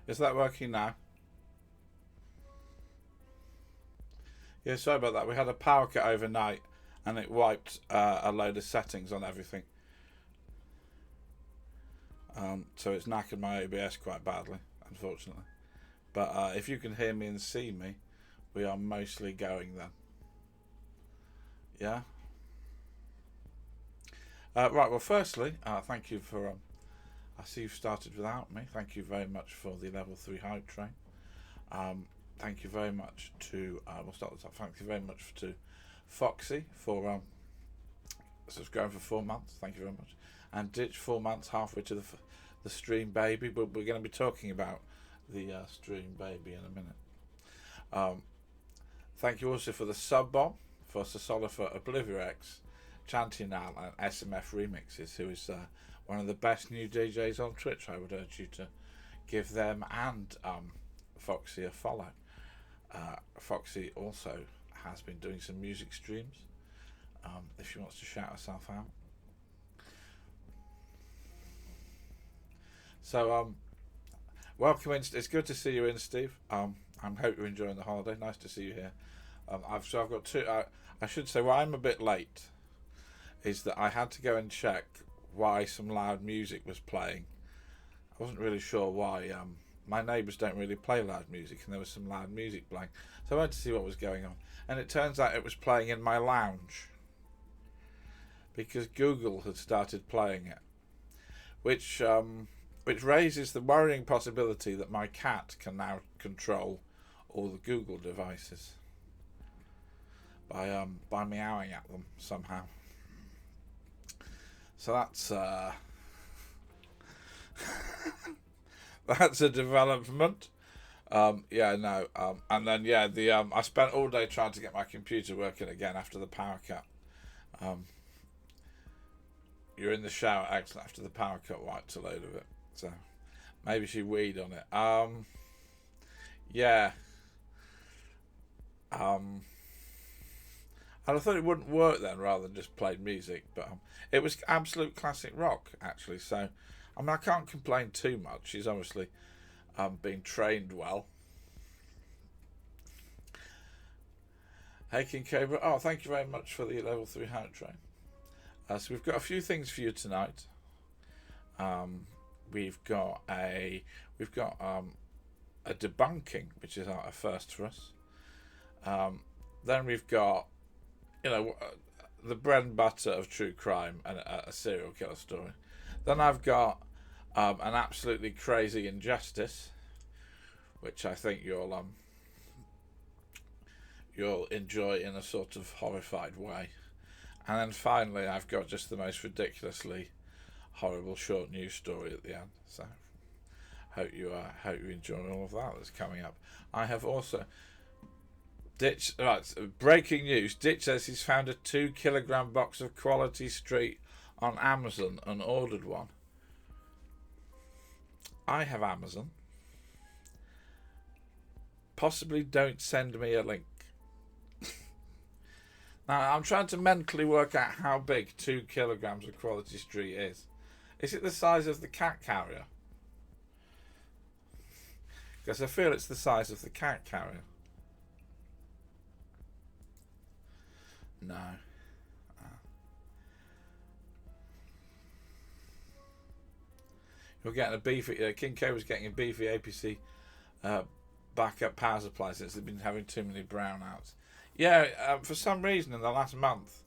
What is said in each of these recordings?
Is that working now? Yeah, sorry about that. We had a power cut overnight and it wiped a load of settings on everything. So it's knackered my OBS quite badly, unfortunately. But if you can hear me and see me, we are mostly going then. Yeah? Right, well, firstly, thank you for. I see you've started without me. Thank you very much for the level 3 hype train. Thank you very much to. We'll start this off. Thank you very much to Foxy for subscribing for 4 months. Thank you very much. And Ditch 4 months halfway to the stream baby. But we're going to be talking about the stream baby in a minute. Thank you also for the sub bomb for Sasola for Obliviorex, Chantinal and SMF Remixes, who is one of the best new DJs on Twitch. I would urge you to give them and Foxy a follow. Foxy also has been doing some music streams if she wants to shout herself out. So welcome in. It's good to see you in, Steve. I hope you're enjoying the holiday. Nice to see you here. I've got two. I should say why I'm a bit late is that I had to go and check why some loud music was playing. I wasn't really sure why. My neighbours don't really play loud music, and there was some loud music playing. So I went to see what was going on, and it turns out it was playing in my lounge because Google had started playing it, which raises the worrying possibility that my cat can now control all the Google devices by meowing at them somehow. So that's that's a development. And then I spent all day trying to get my computer working again after the power cut. You're in the shower, excellent. After the power cut, wiped a load of it. So maybe she weed on it. And I thought it wouldn't work then, rather than just played music. But it was absolute classic rock, actually. So, I mean, I can't complain too much. She's obviously been trained well. Hey, King Cobra. Oh, thank you very much for the level 3 hype train. So we've got a few things for you tonight. We've got a debunking, which is a first for us. Then we've got, the bread and butter of true crime and a serial killer story. Then I've got an absolutely crazy injustice, which I think you'll enjoy in a sort of horrified way. And then finally, I've got just the most ridiculously horrible short news story at the end. So hope you enjoy all of that that's coming up. I have also breaking news. Ditch says he's found a 2 kilogram box of Quality Street on Amazon and ordered one. I have Amazon. Possibly don't send me a link. Now, I'm trying to mentally work out how big 2 kilograms of Quality Street is. Is it the size of the cat carrier? Because I feel it's the size of the cat carrier. No. You're getting a beefy. King K was getting a beefy APC backup power supply since they've been having too many brownouts. Yeah, for some reason in the last month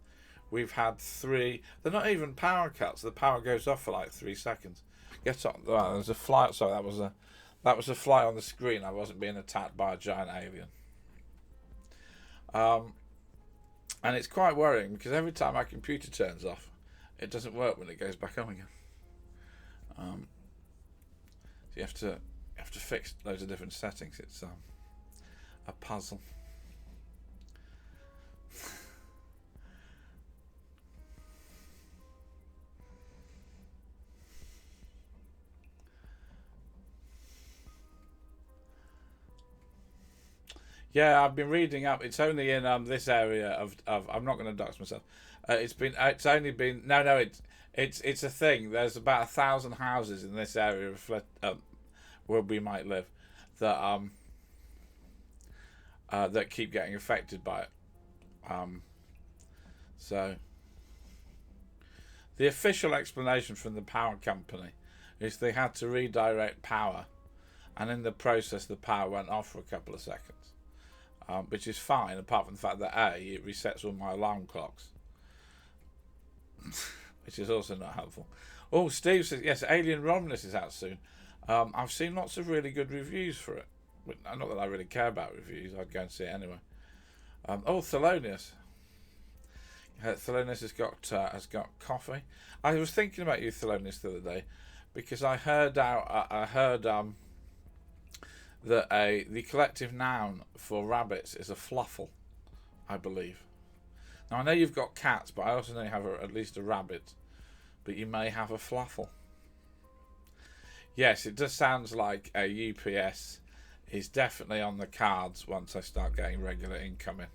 we've had 3. They're not even power cuts. The power goes off for like 3 seconds. Get on. Oh, there's a fly. Sorry, that was a fly on the screen. I wasn't being attacked by a giant alien. And it's quite worrying because every time my computer turns off, it doesn't work when it goes back on again. So you have to fix loads of different settings. It's a puzzle. Yeah, I've been reading up. It's only in this area of I'm not going to dox myself. It's only been it's a thing. There's about 1,000 houses in this area where we might live, that that keep getting affected by it. So the official explanation from the power company is they had to redirect power, and in the process the power went off for a couple of seconds, which is fine, apart from the fact that it resets all my alarm clocks, which is also not helpful. Oh, Steve says, yes, Alien Romulus is out soon. I've seen lots of really good reviews for it. Not that I really care about reviews, I'd go and see it anyway. Thelonious. Thelonious has got coffee. I was thinking about you, Thelonious, the other day, because I heard that the collective noun for rabbits is a fluffle, I believe. Now I know you've got cats, but I also know you have at least a rabbit. But you may have a fluffle. Yes, it just sounds like a UPS is definitely on the cards once I start getting regular income in,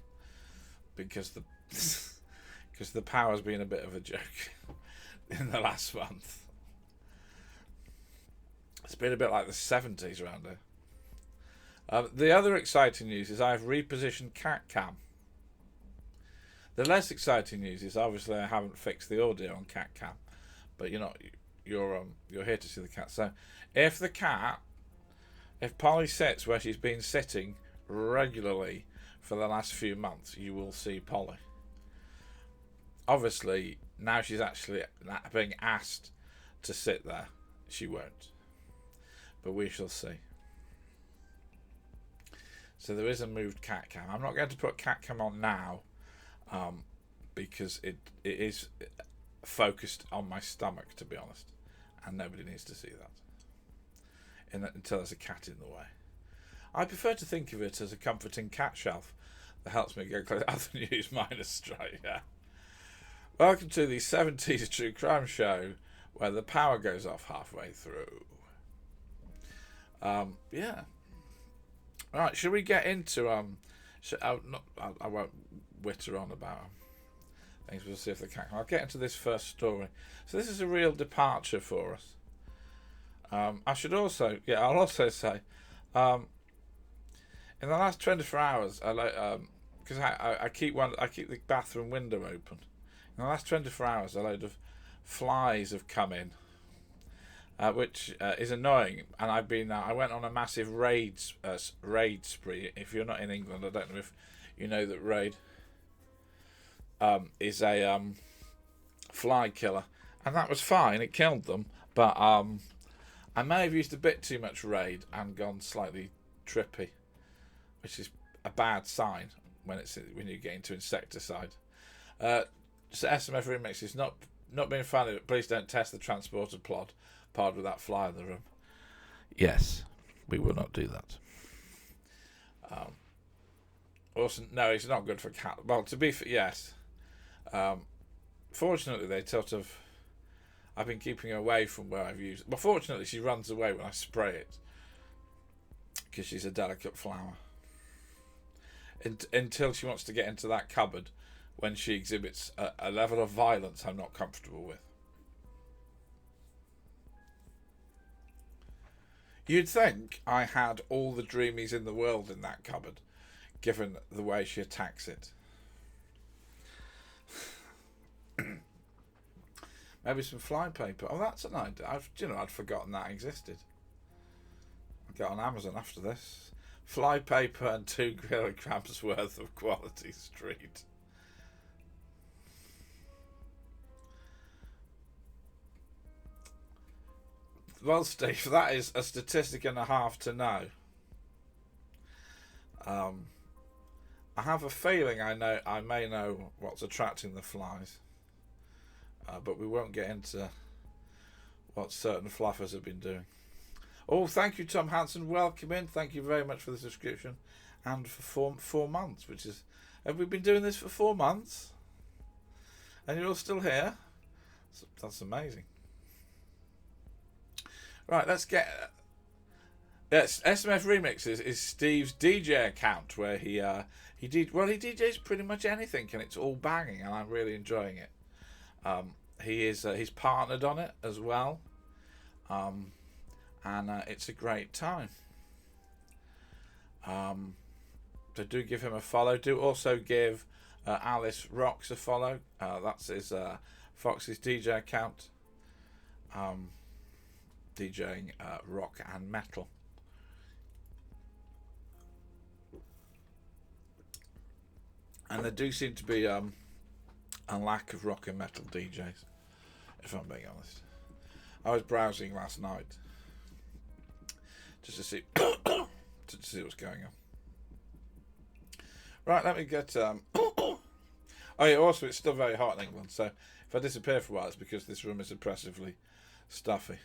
because the power's been a bit of a joke in the last month. It's been a bit like the 70s around here. The other exciting news is I've repositioned Cat Cam. The less exciting news is obviously I haven't fixed the audio on Cat Cam, but you're here to see the cat. So if Polly sits where she's been sitting regularly for the last few months, you will see Polly. Obviously, now she's actually being asked to sit there, she won't. But we shall see. So there is a moved cat cam. I'm not going to put cat cam on now, because it is focused on my stomach, to be honest, and nobody needs to see that until there's a cat in the way. I prefer to think of it as a comforting cat shelf that helps me go close. Other news minus straight, yeah. Welcome to the 70s True Crime Show, where the power goes off halfway through. Yeah. Right, should we get into I won't witter on about things. We'll see if they can. I'll get into this first story. So this is a real departure for us. I'll also say, in the last 24 hours, because I keep the bathroom window open. In the last 24 hours, a load of flies have come in, which is annoying. And I went on a massive raid spree. If you're not in England, I don't know if you know that raid is a fly killer, and that was fine. It killed them, but I may have used a bit too much raid and gone slightly trippy, which is a bad sign when you get into insecticide. So SMF Remix is not being funny, but please don't test the transporter pod with that fly in the room. Yes, we will not do that. Also, no, it's not good for cat. Well, to be fair, yes. Fortunately, I've been keeping her away from where I've used it. But fortunately, she runs away when I spray it, because she's a delicate flower. Until she wants to get into that cupboard, when she exhibits a level of violence I'm not comfortable with. You'd think I had all the dreamies in the world in that cupboard, given the way she attacks it. Maybe some fly paper. Oh, that's an idea. I'd forgotten that existed. I'll get on Amazon after this. Fly paper and 2 kilograms worth of Quality Street. Well, Steve, that is a statistic and a half to know. I have a feeling I may know what's attracting the flies, but we won't get into what certain fluffers have been doing. Oh, thank you, Tom Hanson. Welcome in. Thank you very much for the subscription, and for 4 months. Have we been doing this for 4 months? And you're all still here? That's amazing. Right, let's get. Yes, SMF Remixes is Steve's DJ account where he DJs pretty much anything, and it's all banging, and I'm really enjoying it. He's partnered on it as well, and it's a great time. So do give him a follow. Do also give Alice Rocks a follow. That's his Fox's DJ account. DJing rock and metal. And there do seem to be a lack of rock and metal DJs, if I'm being honest. I was browsing last night just to see what's going on. Right, let me get. Oh yeah, also it's still very hot in England, so if I disappear for a while, it's because this room is oppressively stuffy.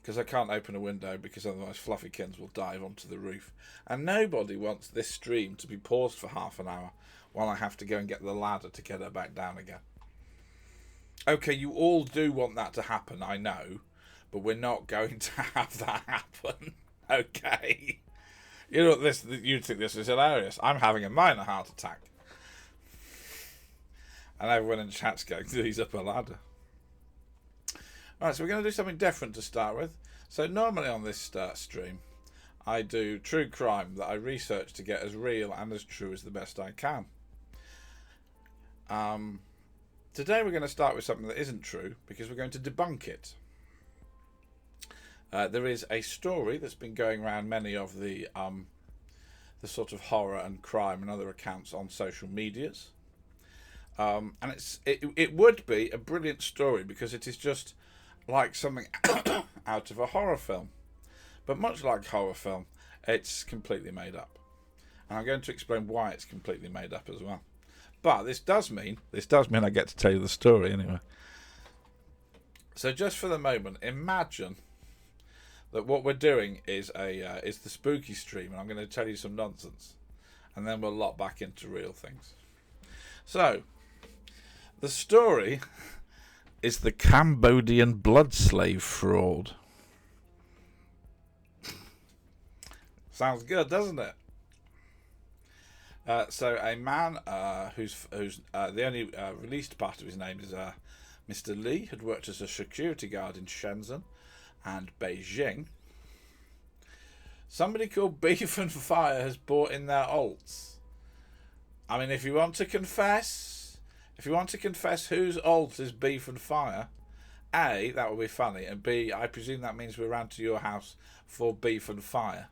Because I can't open a window, because otherwise Fluffykins will dive onto the roof. And nobody wants this stream to be paused for half an hour while I have to go and get the ladder to get her back down again. Okay, you all do want that to happen, I know, but we're not going to have that happen. Okay. You know, you'd think this is hilarious. I'm having a minor heart attack. And everyone in chat's going, he's up a ladder. Alright, so we're going to do something different to start with. So normally on this stream, I do true crime that I research to get as real and as true as the best I can. Today we're going to start with something that isn't true, because we're going to debunk it. There is a story that's been going around many of the sort of horror and crime and other accounts on social medias. And it would be a brilliant story, because it is just like something out of a horror film. But much like horror film, it's completely made up. And I'm going to explain why it's completely made up as well. But this does mean I get to tell you the story anyway. So just for the moment, imagine that what we're doing is the spooky stream, and I'm going to tell you some nonsense, and then we'll lock back into real things. So, the story is the Cambodian blood slave fraud. Sounds good, doesn't it? So a man who's the only released part of his name is Mr. Lee, had worked as a security guard in Shenzhen and Beijing. Somebody called Beef and Fire has bought in their alts. I mean, if you want to confess whose alt is Beef and Fire, A, that would be funny, and B, I presume that means we're round to your house for Beef and Fire.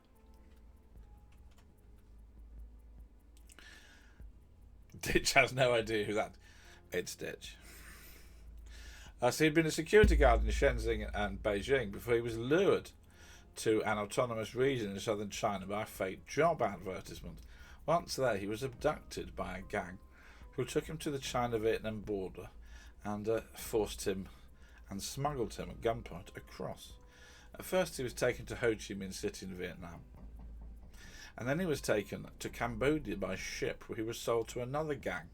Ditch has no idea who that. It's Ditch. So he'd been a security guard in Shenzhen and Beijing before he was lured to an autonomous region in southern China by a fake job advertisement. Once there, he was abducted by a gang who took him to the China-Vietnam border and forced him and smuggled him at gunpoint across. At first, he was taken to Ho Chi Minh City in Vietnam. And then he was taken to Cambodia by ship, where he was sold to another gang.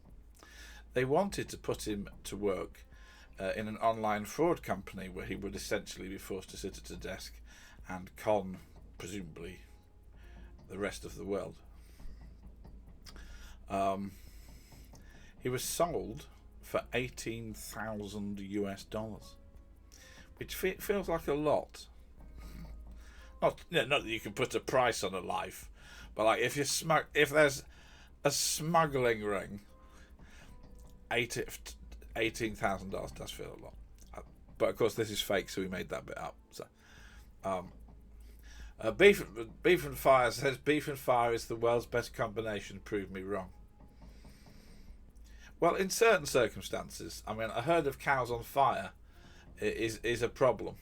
They wanted to put him to work in an online fraud company, where he would essentially be forced to sit at a desk and con, presumably, the rest of the world. He was sold for $18,000, which feels like a lot. Not that you can put a price on a life, but like if there's a smuggling ring, $18,000 does feel a lot. But of course, this is fake, so we made that bit up. So, Beef and Fire says Beef and Fire is the world's best combination. Prove me wrong. Well, in certain circumstances, I mean, a herd of cows on fire is a problem.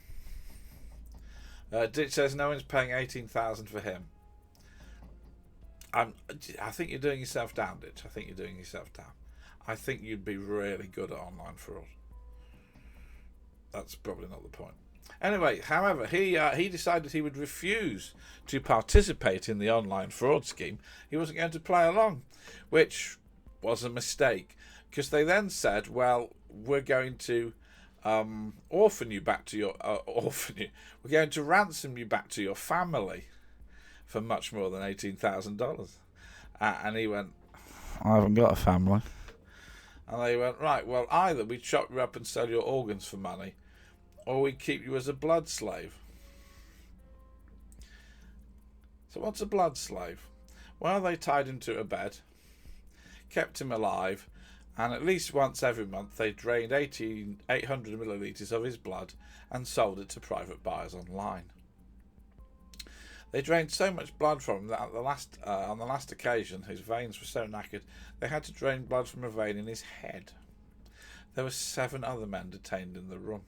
Ditch says no one's paying $18,000 for him. I think you're doing yourself down, Ditch. I think you're doing yourself down. I think you'd be really good at online fraud. That's probably not the point. Anyway, however, he decided he would refuse to participate in the online fraud scheme. He wasn't going to play along, which was a mistake, because they then said, well, we're going to orphan you back to your we're going to ransom you back to your family for much more than $18,000. And he went, I haven't got a family. And they went, right, well, either we chop you up and sell your organs for money, or we keep you as a blood slave. So what's a blood slave? Well, they tied him to a bed, kept him alive, and at least once every month they drained 800 millilitres of his blood and sold it to private buyers online. They drained so much blood from him that on the last occasion his veins were so knackered they had to drain blood from a vein in his head. There were 7 other men detained in the room.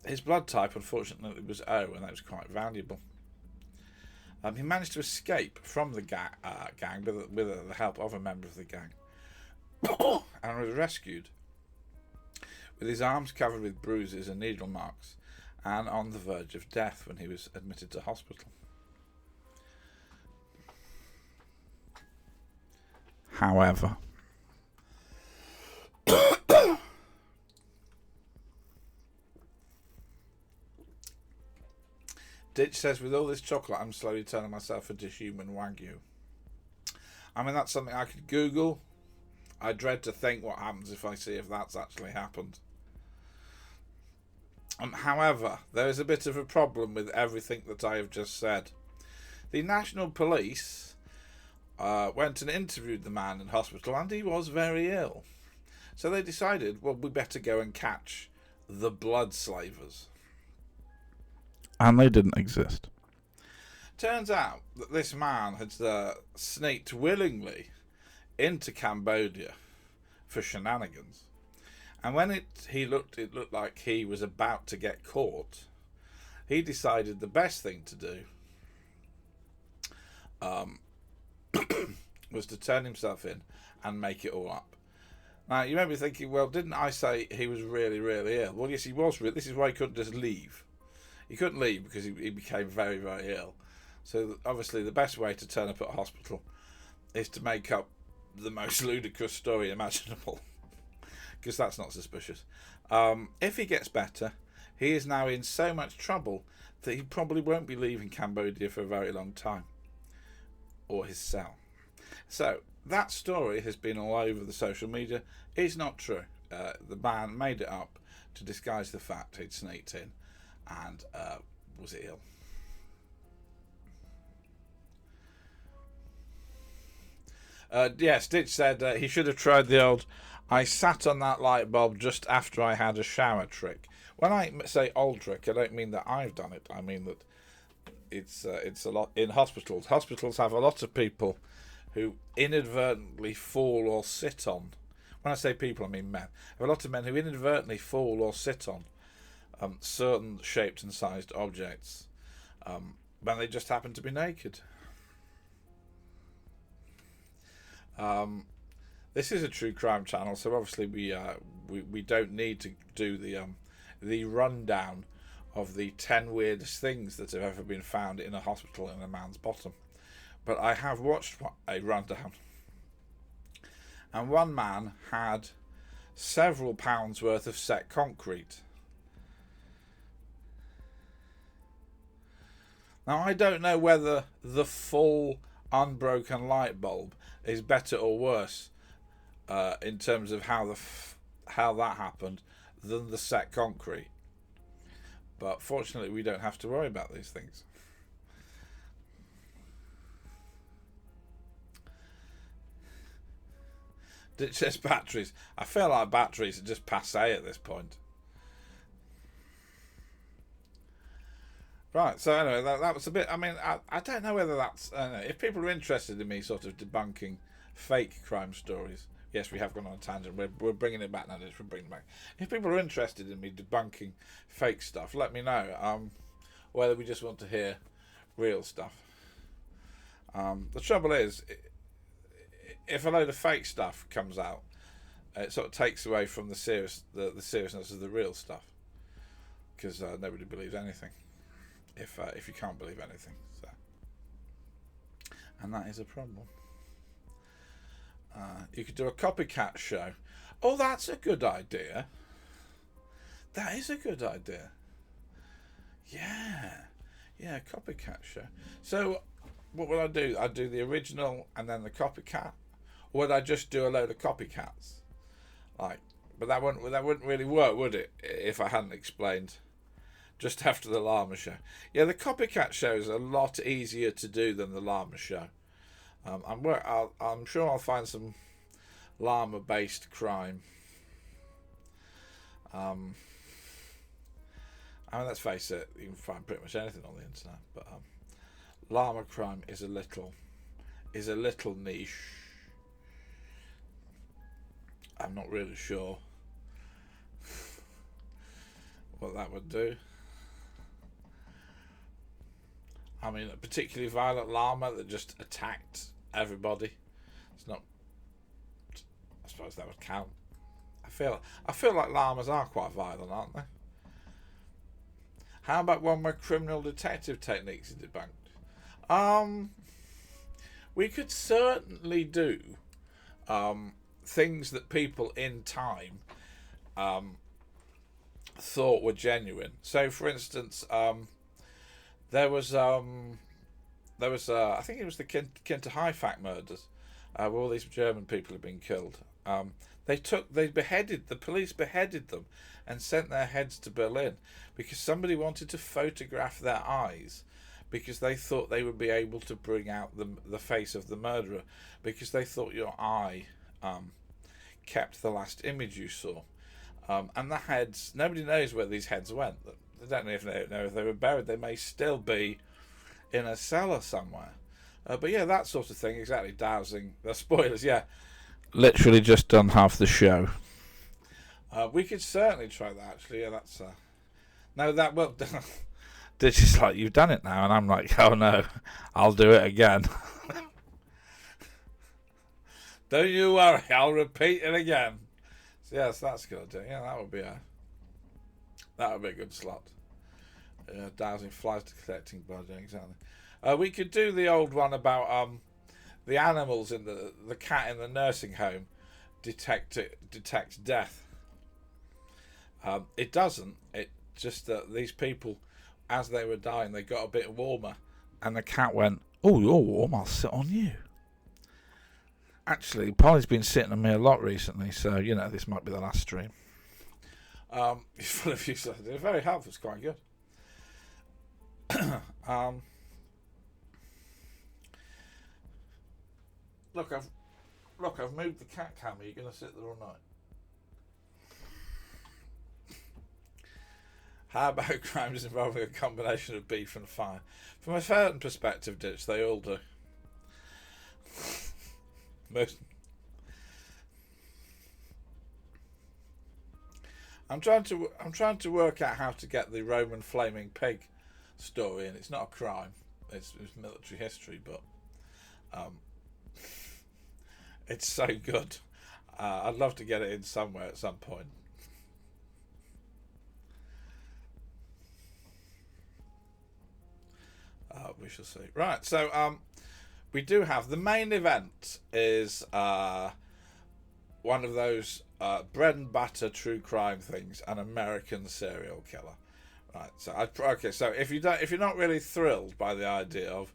His blood type, unfortunately, was O, and that was quite valuable. He managed to escape from the gang with the help of a member of the gang and was rescued with his arms covered with bruises and needle marks and on the verge of death when he was admitted to hospital. However, Ditch says, with all this chocolate, I'm slowly turning myself into human Wagyu. I mean, that's something I could Google. I dread to think what happens if I see if that's actually happened. However, there is a bit of a problem with everything that I have just said. The National Police went and interviewed the man in hospital, and he was very ill. So they decided, well, we better go and catch the blood slavers. And they didn't exist. Turns out that this man had sneaked willingly into Cambodia for shenanigans. And when it looked like he was about to get caught, he decided the best thing to do was to turn himself in and make it all up. Now, you may be thinking, well, didn't I say he was really, really ill? Well, yes, he was. This is why he couldn't just leave. He couldn't leave because he became very, very ill. So obviously the best way to turn up at a hospital is to make up the most ludicrous story imaginable, because that's not suspicious. If he gets better, he is now in so much trouble that he probably won't be leaving Cambodia for a very long time, or his cell. So that story has been all over the social media. It's not true. The man made it up to disguise the fact he'd sneaked in and was ill. Yes, Ditch said he should have tried the old "I sat on that light bulb just after I had a shower" trick. When I say old trick, I don't mean that I've done it. I mean that it's a lot in hospitals. Hospitals have a lot of people who inadvertently fall or sit on. When I say people, I mean men. Have a lot of men who inadvertently fall or sit on certain shaped and sized objects when they just happen to be naked. This is a true crime channel, so obviously we don't need to do the rundown of the 10 weirdest things that have ever been found in a hospital in a man's bottom. But I have watched a rundown, and one man had several pounds worth of set concrete. Now, I don't know whether the full unbroken light bulb is better or worse in terms of how that happened than the set concrete. But fortunately, we don't have to worry about these things. It says batteries. I feel like batteries are just passé at this point. Right, so anyway, that was a bit. I mean, I don't know whether that's. If people are interested in me sort of debunking fake crime stories, yes, we have gone on a tangent. We're bringing it back now. We're bringing it back. If people are interested in me debunking fake stuff, let me know. Whether we just want to hear real stuff. The trouble is, if a load of fake stuff comes out, it sort of takes away from the seriousness of the real stuff, because nobody believes anything. If you can't believe anything, so, and that is a problem. You could do a copycat show. Oh, that's a good idea. That is a good idea. Yeah, copycat show. So, what would I do? I'd do the original and then the copycat, or would I just do a load of copycats? But that wouldn't really work, would it? If I hadn't explained just after the llama show. Yeah, the copycat show is a lot easier to do than the llama show. I'm sure I'll find some llama-based crime. I mean, let's face it, you can find pretty much anything on the internet, but llama crime is a little niche. I'm not really sure what that would do. I mean, a particularly violent llama that just attacked everybody. It's not. I suppose that would count. I feel like llamas are quite violent, aren't they? How about one where criminal detective techniques are debunked? We could certainly do things that people in time thought were genuine. So, for instance, there was I think it was the Kinterhaifak murders, where all these German people had been killed. The police beheaded them and sent their heads to Berlin because somebody wanted to photograph their eyes, because they thought they would be able to bring out the face of the murderer, because they thought your eye kept the last image you saw. And the heads, nobody knows where these heads went. They don't even know if they were buried. They may still be in a cellar somewhere. But yeah, that sort of thing, exactly, dowsing. The spoilers, yeah. Literally just done half the show. We could certainly try that, actually. Yeah, that's... No, that will... It's just like, you've done it now, and I'm like, oh no, I'll do it again. Don't you worry, I'll repeat it again. So yes, that's a good idea. Yeah, that would be a good slot. Dowsing flies to collecting blood, yeah, exactly. We could do the old one about the animals in the cat in the nursing home detects death. It doesn't. It just that these people, as they were dying, they got a bit warmer, and the cat went, "Oh, you're warm. I'll sit on you." Actually, Polly's been sitting on me a lot recently, so this might be the last stream. It's full of useless. It's very helpful. It's quite good. Look, I've moved the cat cam. Are you going to sit there all night? How about crimes involving a combination of beef and fire? From a certain perspective, Ditch, they all do. Most. I'm trying to work out how to get the Roman flaming pig story, and it's not a crime. It's military history, but it's so good. I'd love to get it in somewhere at some point. We shall see. Right, so we do have the main event is one of those bread and butter true crime things, an American serial killer. Right, so so if you're not really thrilled by the idea of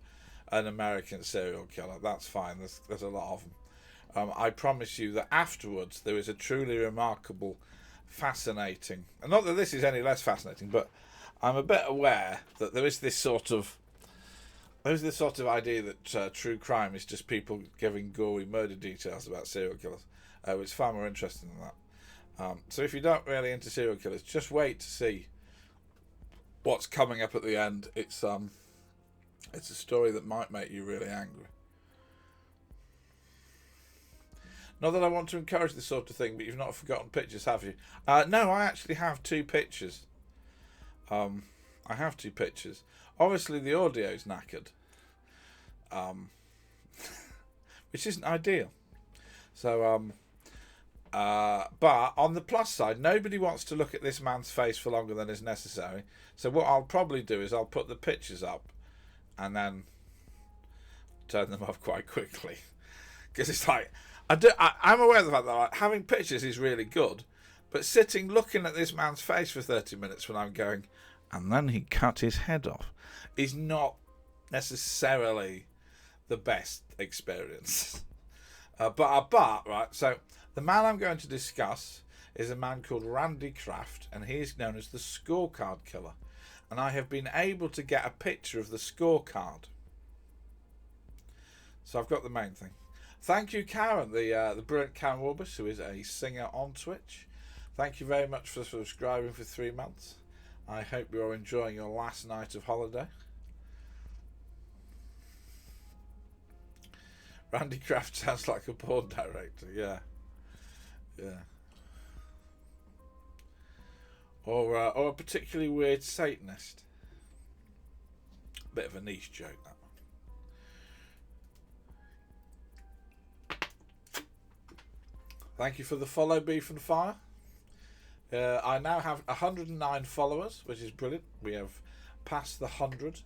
an American serial killer, that's fine. There's a lot of them. I promise you that afterwards there is a truly remarkable, fascinating, and not that this is any less fascinating, but I'm a bit aware that there is this sort of idea that true crime is just people giving gory murder details about serial killers. It's far more interesting than that. So if you're not really into serial killers, just wait to see what's coming up at the end. It's a story that might make you really angry. Not that I want to encourage this sort of thing, but you've not forgotten pictures, have you? No, I actually have two pictures. I have two pictures. Obviously, the audio's knackered, which isn't ideal. So, but on the plus side, nobody wants to look at this man's face for longer than is necessary. So what I'll probably do is I'll put the pictures up and then turn them off quite quickly. Because it's like, I'm aware of the fact that like, having pictures is really good, but sitting looking at this man's face for 30 minutes when I'm going, and then he cut his head off, is not necessarily the best experience. But right, so the man I'm going to discuss is a man called Randy Kraft, and he is known as the Scorecard Killer. and I have been able to get a picture of the scorecard. So I've got the main thing. Thank you, Karen, the brilliant Karen Warbus, who is a singer on Twitch. Thank you very much for subscribing for 3 months. I hope you're enjoying your last night of holiday. Randy Kraft sounds like a porn director, yeah. Or a particularly weird Satanist. Bit of a niche joke, that one. Thank you for the follow, Beef and Fire. I now have 109 followers, which is brilliant. We have passed the 100.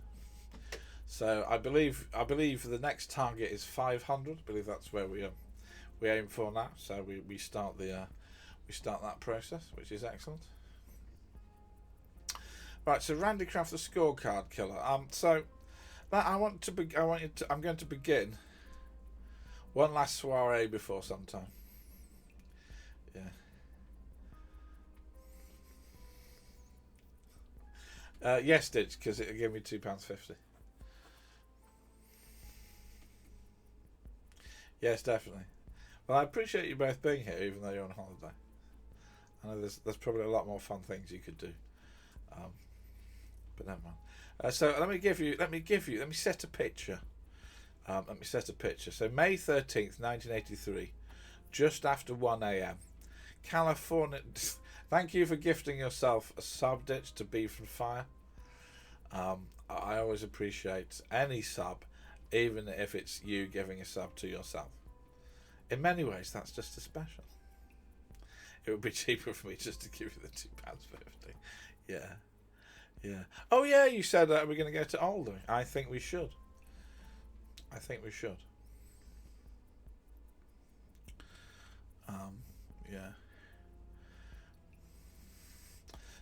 So I believe the next target is 500. I believe that's where we aim for now. So we start that process, which is excellent. Right, so Randy Kraft, the scorecard killer. So I'm going to begin one last soiree before sometime. Yeah. Yes, Ditch, because it'll give me £2.50. Yes, definitely. Well, I appreciate you both being here, even though you're on holiday. I know there's probably a lot more fun things you could do, but never mind. So let me set a picture. So May 13th, 1983, just after 1 a.m. California. Thank you for gifting yourself a sub, Ditch, to Beef and Fire. I always appreciate any sub, even if it's you giving a sub to yourself. In many ways, that's just a special. It would be cheaper for me just to give you the £2.50. Yeah. Oh yeah, you said that we're going to go to Oldham. I think we should. Yeah.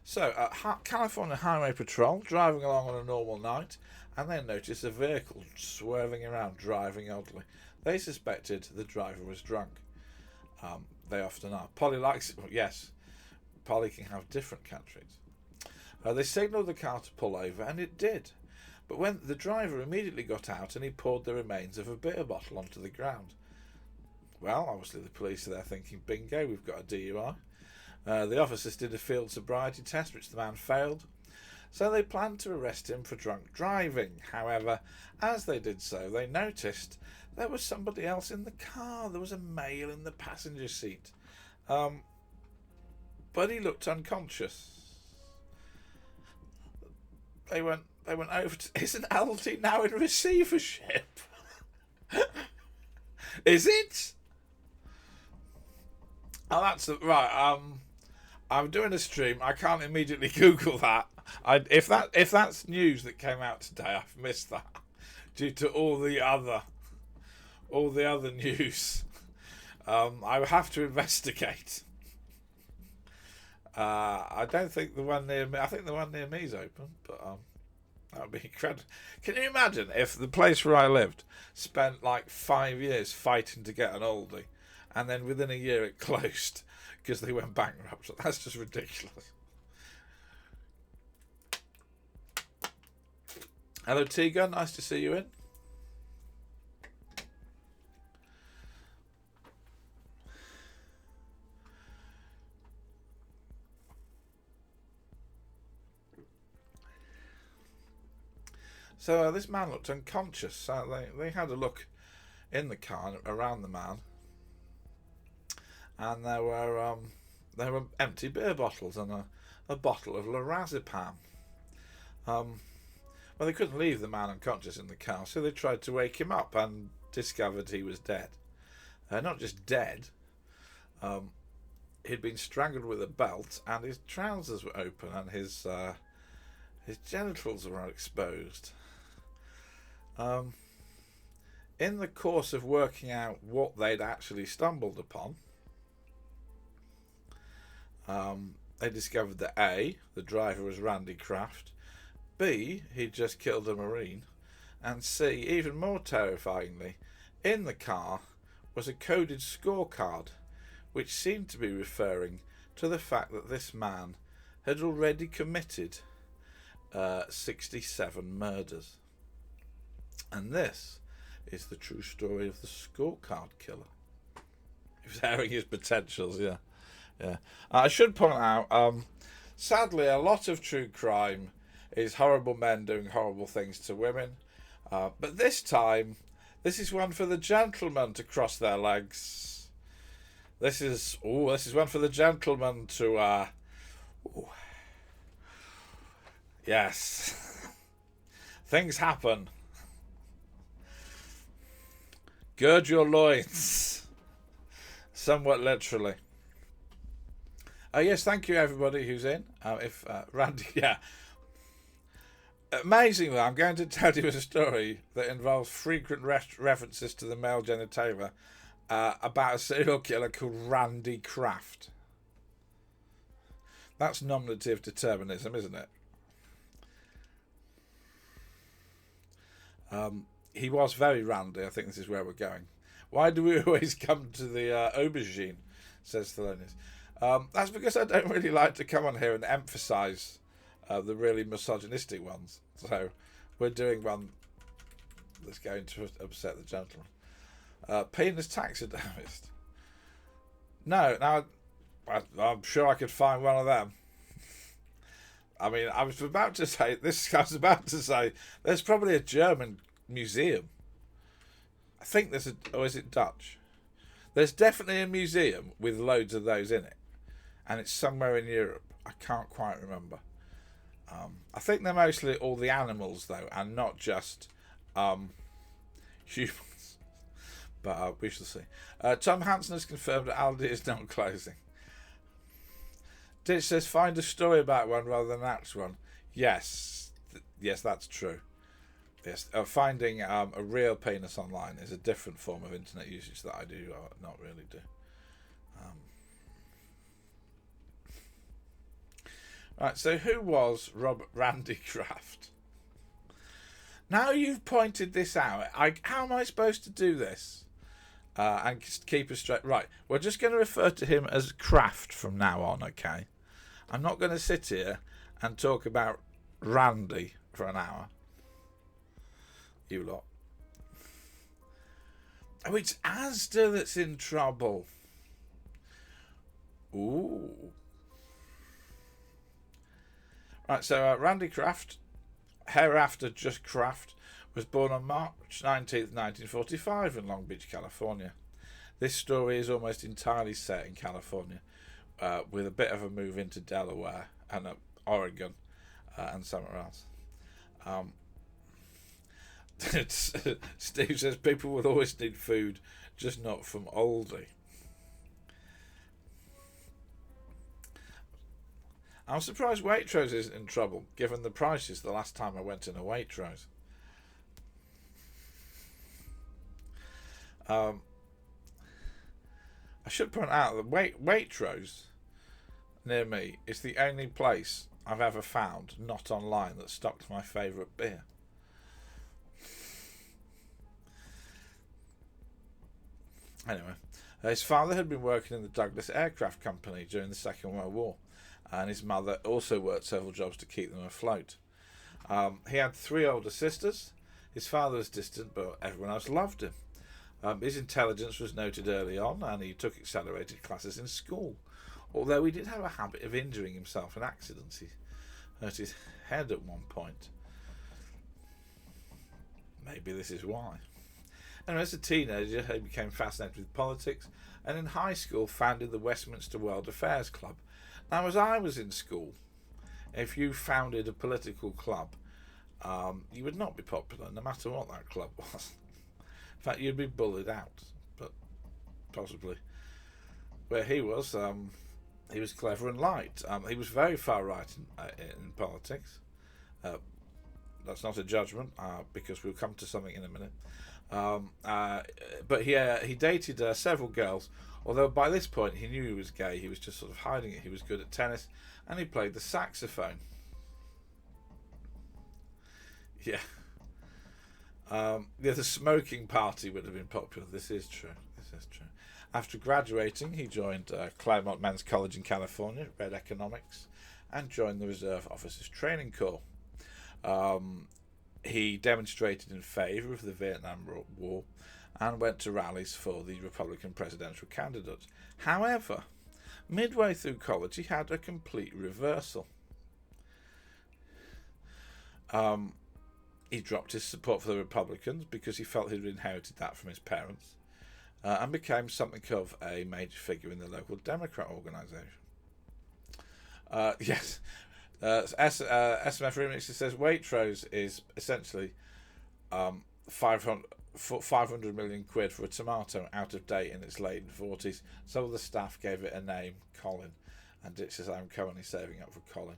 So, California Highway Patrol driving along on a normal night, and they noticed a vehicle swerving around, driving oddly. They suspected the driver was drunk. They often are. Polly likes it. Yes, Polly can have different countries. They signalled the car to pull over, and it did. But when the driver immediately got out and he poured the remains of a beer bottle onto the ground. Well, obviously the police are there thinking, bingo, we've got a DUI. The officers did a field sobriety test, which the man failed. So they planned to arrest him for drunk driving. However, as they did so, they noticed there was somebody else in the car. There was a male in the passenger seat. But he looked unconscious. They went over to... Isn't LT now in receivership? Is it? Oh, that's... Right, I'm doing a stream. I can't immediately Google that. If that's news that came out today, I've missed that due to all the other news. I will have to investigate. I don't think the one near me. I think the one near me is open, but that would be incredible. Can you imagine if the place where I lived spent like 5 years fighting to get an oldie, and then within a year it closed because they went bankrupt? That's just ridiculous. Hello, T-Gun. Nice to see you in. So this man looked unconscious. So they had a look in the car around the man, and there were empty beer bottles and a bottle of lorazepam. Well, they couldn't leave the man unconscious in the car, so they tried to wake him up and discovered he was dead. Not just dead, he'd been strangled with a belt, and his trousers were open, and his genitals were exposed. In the course of working out what they'd actually stumbled upon, they discovered that A, the driver was Randy Kraft, B, he'd just killed a Marine, and C, even more terrifyingly, in the car was a coded scorecard which seemed to be referring to the fact that this man had already committed 67 murders. And this is the true story of the Scorecard killer. He was airing his potentials, yeah. I should point out, sadly, a lot of true crime is horrible men doing horrible things to women. But this time, this is one for the gentlemen to cross their legs. This is one for the gentlemen to, yes. Things happen. Gird your loins. Somewhat literally. Yes, thank you everybody who's in. Randy, yeah. Amazingly, I'm going to tell you a story that involves frequent references to the male genitalia about a serial killer called Randy Kraft. That's nominative determinism, isn't it? He was very randy. I think this is where we're going. Why do we always come to the aubergine, says Thelonious. That's because I don't really like to come on here and emphasise the really misogynistic ones. So we're doing one that's going to upset the gentleman. Penis taxidermist. No, now I'm sure I could find one of them. I mean, I was about to say there's probably a German museum. I think there's or is it Dutch? There's definitely a museum with loads of those in it, and it's somewhere in Europe. I can't quite remember. I think they're mostly all the animals though, and not just humans. But we shall see. Tom Hansen has confirmed that Aldi is not closing. Ditch says find a story about one rather than an actual one. Yes, that's true. Yes, finding a real penis online is a different form of internet usage that I do not really do. Right, so who was Randy Kraft? Now you've pointed this out, how am I supposed to do this? And keep us straight. Right, we're just going to refer to him as Kraft from now on, okay? I'm not going to sit here and talk about Randy for an hour. You lot. Oh, it's Asda that's in trouble. Ooh. Right, so Randy Kraft, hereafter just Kraft, was born on March 19th, 1945 in Long Beach, California. This story is almost entirely set in California, with a bit of a move into Delaware and Oregon and somewhere else. Steve says people will always need food, just not from Aldi. I'm surprised Waitrose isn't in trouble, given the prices the last time I went in a Waitrose. I should point out that Waitrose near me is the only place I've ever found, not online, that stocked my favourite beer. Anyway, his father had been working in the Douglas Aircraft Company during the Second World War, and his mother also worked several jobs to keep them afloat. He had 3 older sisters. His father was distant, but everyone else loved him. His intelligence was noted early on, and he took accelerated classes in school, although he did have a habit of injuring himself in accidents. He hurt his head at one point. Maybe this is why. And as a teenager, he became fascinated with politics, and in high school founded the Westminster World Affairs Club. Now, as I was in school, if you founded a political club, you would not be popular, no matter what that club was. In fact, you'd be bullied out, but possibly. Where he was clever and light. He was very far right in politics. That's not a judgment, because we'll come to something in a minute. But he dated several girls, although by this point he knew he was gay. He was just sort of hiding it. He was good at tennis, and he played the saxophone. Yeah. The smoking party would have been popular. This is true. After graduating, he joined Claremont Men's College in California, read economics, and joined the Reserve Officers Training Corps. He demonstrated in favour of the Vietnam War and went to rallies for the Republican presidential candidates. However, midway through college, he had a complete reversal. He dropped his support for the Republicans because he felt he'd inherited that from his parents, and became something of a major figure in the local Democrat organisation. Yes, SMF Remix says Waitrose is essentially 500 million quid for a tomato out of date in its late 40s. Some of the staff gave it a name, Colin, and it says I'm currently saving up for Colin.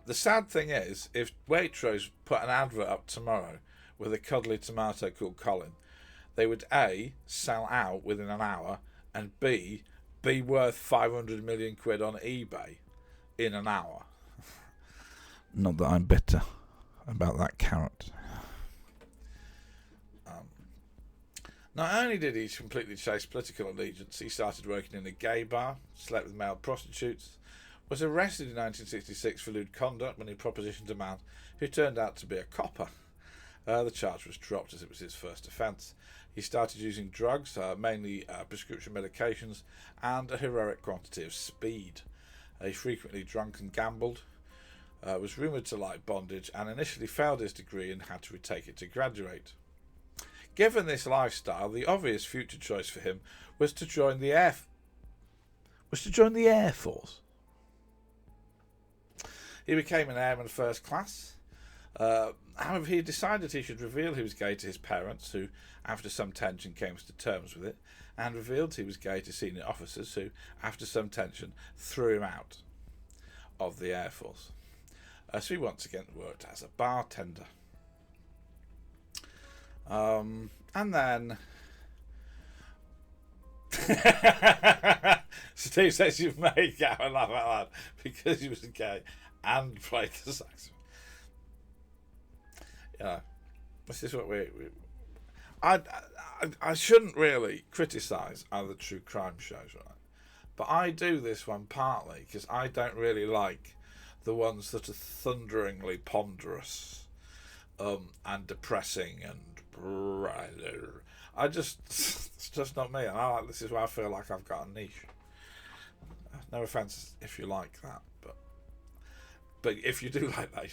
The sad thing is, if Waitrose put an advert up tomorrow with a cuddly tomato called Colin, they would A, sell out within an hour, and B, be worth 500 million quid on eBay in an hour. Not that I'm bitter about that carrot. Not only did he completely chase political allegiance, he started working in a gay bar, slept with male prostitutes, was arrested in 1966 for lewd conduct when he propositioned a man who turned out to be a copper. The charge was dropped as it was his first offence. He started using drugs, mainly prescription medications, and a heroic quantity of speed. He frequently drank and gambled, was rumoured to like bondage, and initially failed his degree and had to retake it to graduate. Given this lifestyle, the obvious future choice for him was to join the Air Force. He became an airman first class. However, he decided he should reveal he was gay to his parents, who, after some tension, came to terms with it, and revealed he was gay to senior officers, who, after some tension, threw him out of the Air Force. So he once again worked as a bartender. And then Steve says you've made Gavin laugh out loud because he was gay and played the saxophone. Yeah, this is what I shouldn't really criticise other true crime shows, right? But I do this one partly because I don't really like the ones that are thunderingly ponderous and depressing and it's just not me. And this is where I feel like I've got a niche. No offence if you like that, but if you do like that,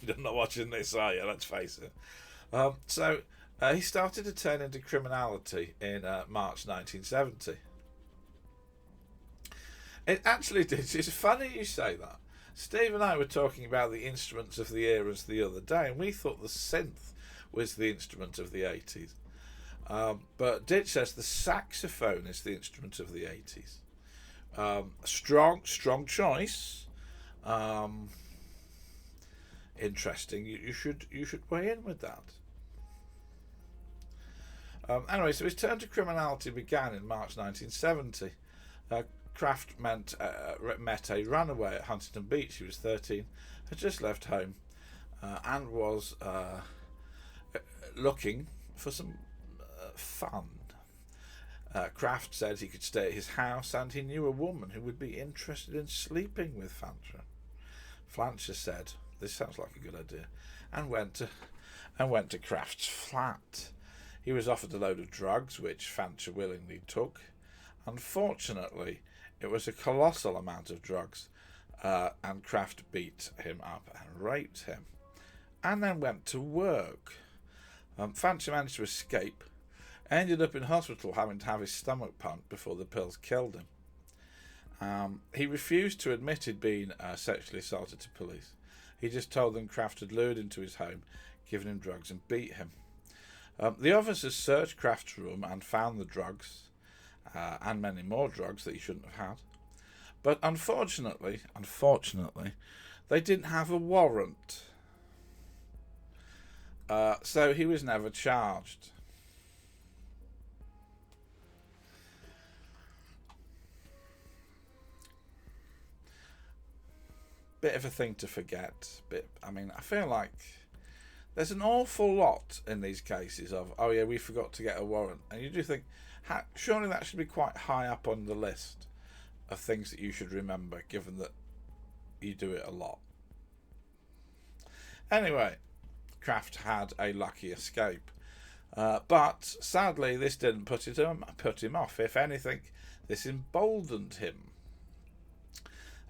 you're not watching this, are you? Let's face it. So he started to turn into criminality in March 1970. It actually did. It's funny you say that. Steve and I were talking about the instruments of the eras the other day, and we thought the synth was the instrument of the 80s. But Ditch says the saxophone is the instrument of the 80s. Strong choice. Interesting. You should weigh in with that. Anyway, so his turn to criminality began in March 1970. Kraft met a runaway at Huntington Beach. He was 13, had just left home, and was looking for some fun. Kraft said he could stay at his house, and he knew a woman who would be interested in sleeping with Fancher. Fancher said, "This sounds like a good idea," and went to Kraft's flat. He was offered a load of drugs, which Fancher willingly took. Unfortunately, it was a colossal amount of drugs, and Kraft beat him up and raped him, and then went to work. Fancher managed to escape, ended up in hospital having to have his stomach pumped before the pills killed him. He refused to admit he'd been sexually assaulted to police. He just told them Kraft had lured into his home, given him drugs and beat him. The officers searched Kraft's room and found the drugs, and many more drugs that he shouldn't have had. But unfortunately, they didn't have a warrant. So he was never charged. Bit of a thing to forget. I feel like there's an awful lot in these cases of, oh yeah, we forgot to get a warrant. And you do think, surely that should be quite high up on the list of things that you should remember, given that you do it a lot. Anyway, Kraft had a lucky escape. But sadly, this didn't put him off. If anything, this emboldened him.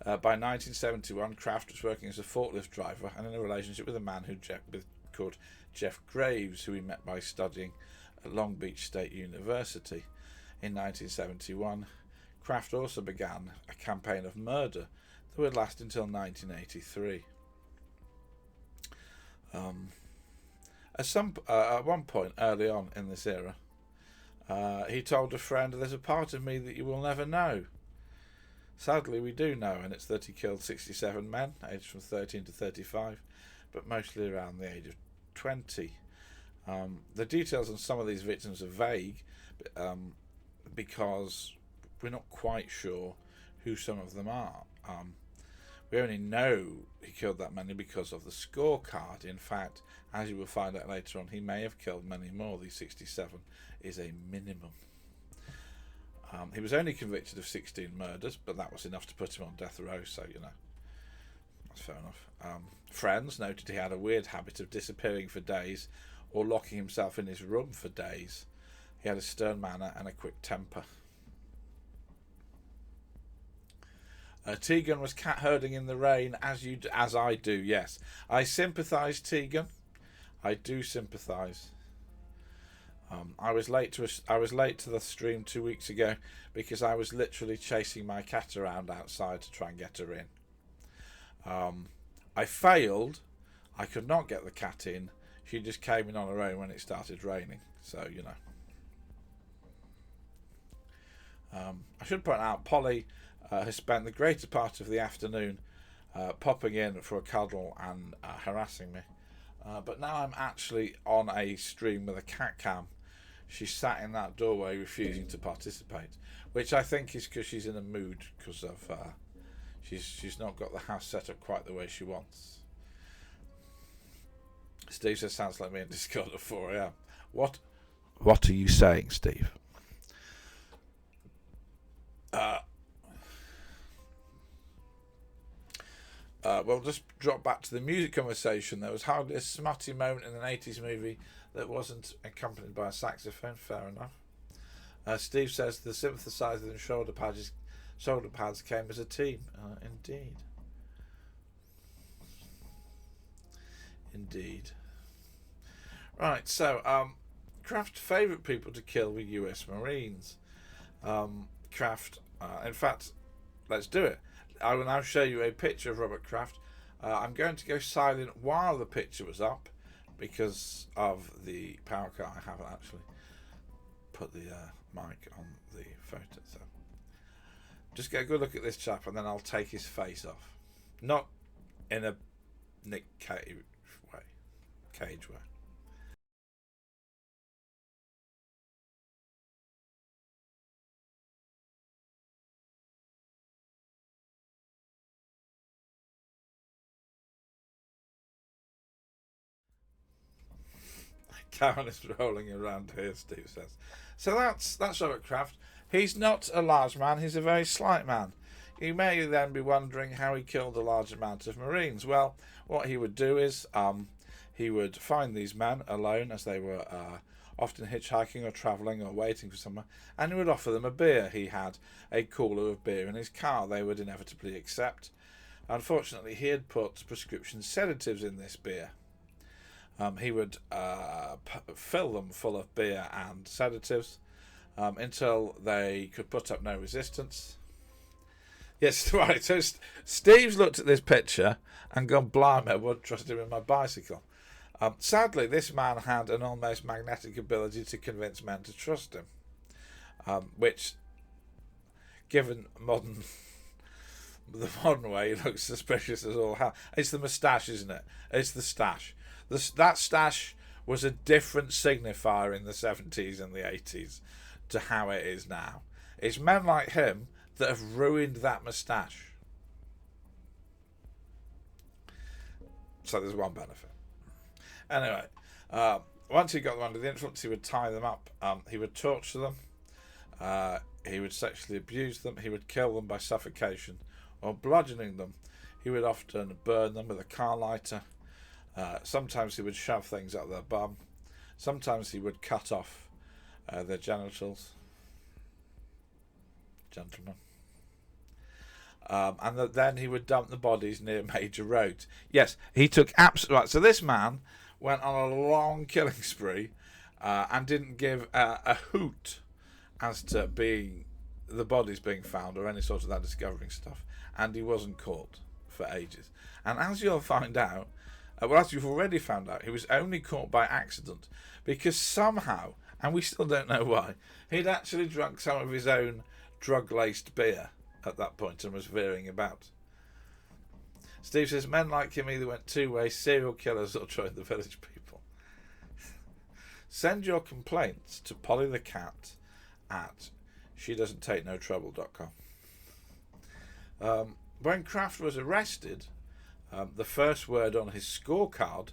By 1971, Kraft was working as a forklift driver and in a relationship with a man called Jeff Graves, who he met by studying at Long Beach State University. In 1971, Kraft also began a campaign of murder that would last until 1983. At one point early on in this era, he told a friend, "There's a part of me that you will never know." Sadly, we do know, and it's that he killed 67 men, aged from 13 to 35, but mostly around the age of 20. The details on some of these victims are vague, because we're not quite sure who some of them are. We only know he killed that many because of the scorecard. In fact, as you will find out later on, he may have killed many more. The 67 is a minimum. He was only convicted of 16 murders, but that was enough to put him on death row, so, that's fair enough. Friends noted he had a weird habit of disappearing for days or locking himself in his room for days. He had a stern manner and a quick temper. Tegan was cat herding in the rain, as I do. Yes, I sympathise, Tegan. I do sympathise. I was late to the stream 2 weeks ago because I was literally chasing my cat around outside to try and get her in. I failed. I could not get the cat in. She just came in on her own when it started raining. So I should point out, Polly has spent the greater part of the afternoon popping in for a cuddle and harassing me. But now I'm actually on a stream with a cat cam. She sat in that doorway refusing to participate, which I think is because she's in a mood because of she's not got the house set up quite the way she wants. Steve says, sounds like me in Discord at 4 a.m. What are you saying, Steve? We'll just drop back to the music conversation. There was hardly a smutty moment in an 80s movie that wasn't accompanied by a saxophone. Fair enough. Steve says the synthesizers and shoulder pads came as a team. Indeed. Right, so Kraft's favourite people to kill were US Marines. Kraft, in fact, let's do it. I will now show you a picture of Robert Kraft. I'm going to go silent while the picture was up because of the power cut. I haven't actually put the mic on the photo. So just get a good look at this chap and then I'll take his face off. Not in a Nick Cage way. Karen is rolling around here, Steve says. So that's Robert Kraft. He's not a large man, he's a very slight man. You may then be wondering how he killed a large amount of Marines. Well, what he would do is he would find these men alone as they were often hitchhiking or travelling or waiting for someone, and he would offer them a beer. He had a cooler of beer in his car they would inevitably accept. Unfortunately, he had put prescription sedatives in this beer. He would fill them full of beer and sedatives until they could put up no resistance. Yes, right. So Steve's looked at this picture and gone, blimey, I wouldn't trust him in my bicycle. Sadly, this man had an almost magnetic ability to convince men to trust him, which, given the modern way, he looks suspicious as all hell. It's the moustache, isn't it? It's the stash. That stash was a different signifier in the 70s and the 80s to how it is now. It's men like him that have ruined that moustache. So there's one benefit. Anyway, once he got them under the influence, he would tie them up. He would torture them. He would sexually abuse them. He would kill them by suffocation or bludgeoning them. He would often burn them with a car lighter. Sometimes he would shove things up their bum. Sometimes he would cut off their genitals. Gentlemen. And then he would dump the bodies near major roads. Yes, he took absolute... Right, so this man went on a long killing spree and didn't give a hoot as to the bodies being found or any sort of that discovering stuff. And he wasn't caught for ages. And as you'll find out, as you've already found out, he was only caught by accident because somehow, and we still don't know why, he'd actually drunk some of his own drug-laced beer at that point and was veering about. Steve says men like him either went two ways, serial killers or joined the village people. Send your complaints to Polly the Cat at shedoesn'ttakenoTrouble.com. When Kraft was arrested, the first word on his scorecard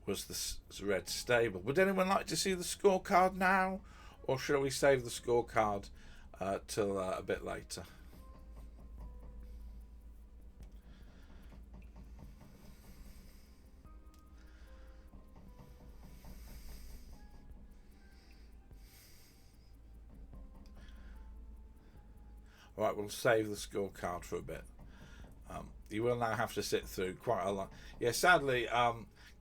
was the red stable. Would anyone like to see the scorecard now, or shall we save the scorecard till a bit later? Right, we'll save the scorecard for a bit. You will now have to sit through quite a lot. Yeah, sadly,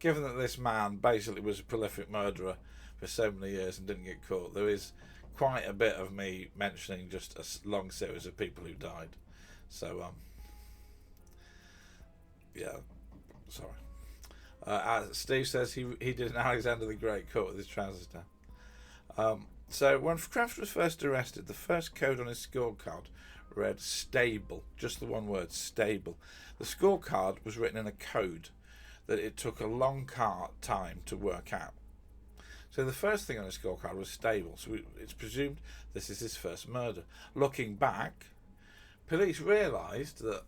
given that this man basically was a prolific murderer for so many years and didn't get caught, there is quite a bit of me mentioning just a long series of people who died. So, yeah, sorry. Steve says he did an Alexander the Great caught with his trousers down. So when Kraft was first arrested, the first code on his scorecard read stable, just the one word, stable. The scorecard was written in a code that it took a long time to work out. So the first thing on his scorecard was stable, so it's presumed this is his first murder. Looking back, police realised that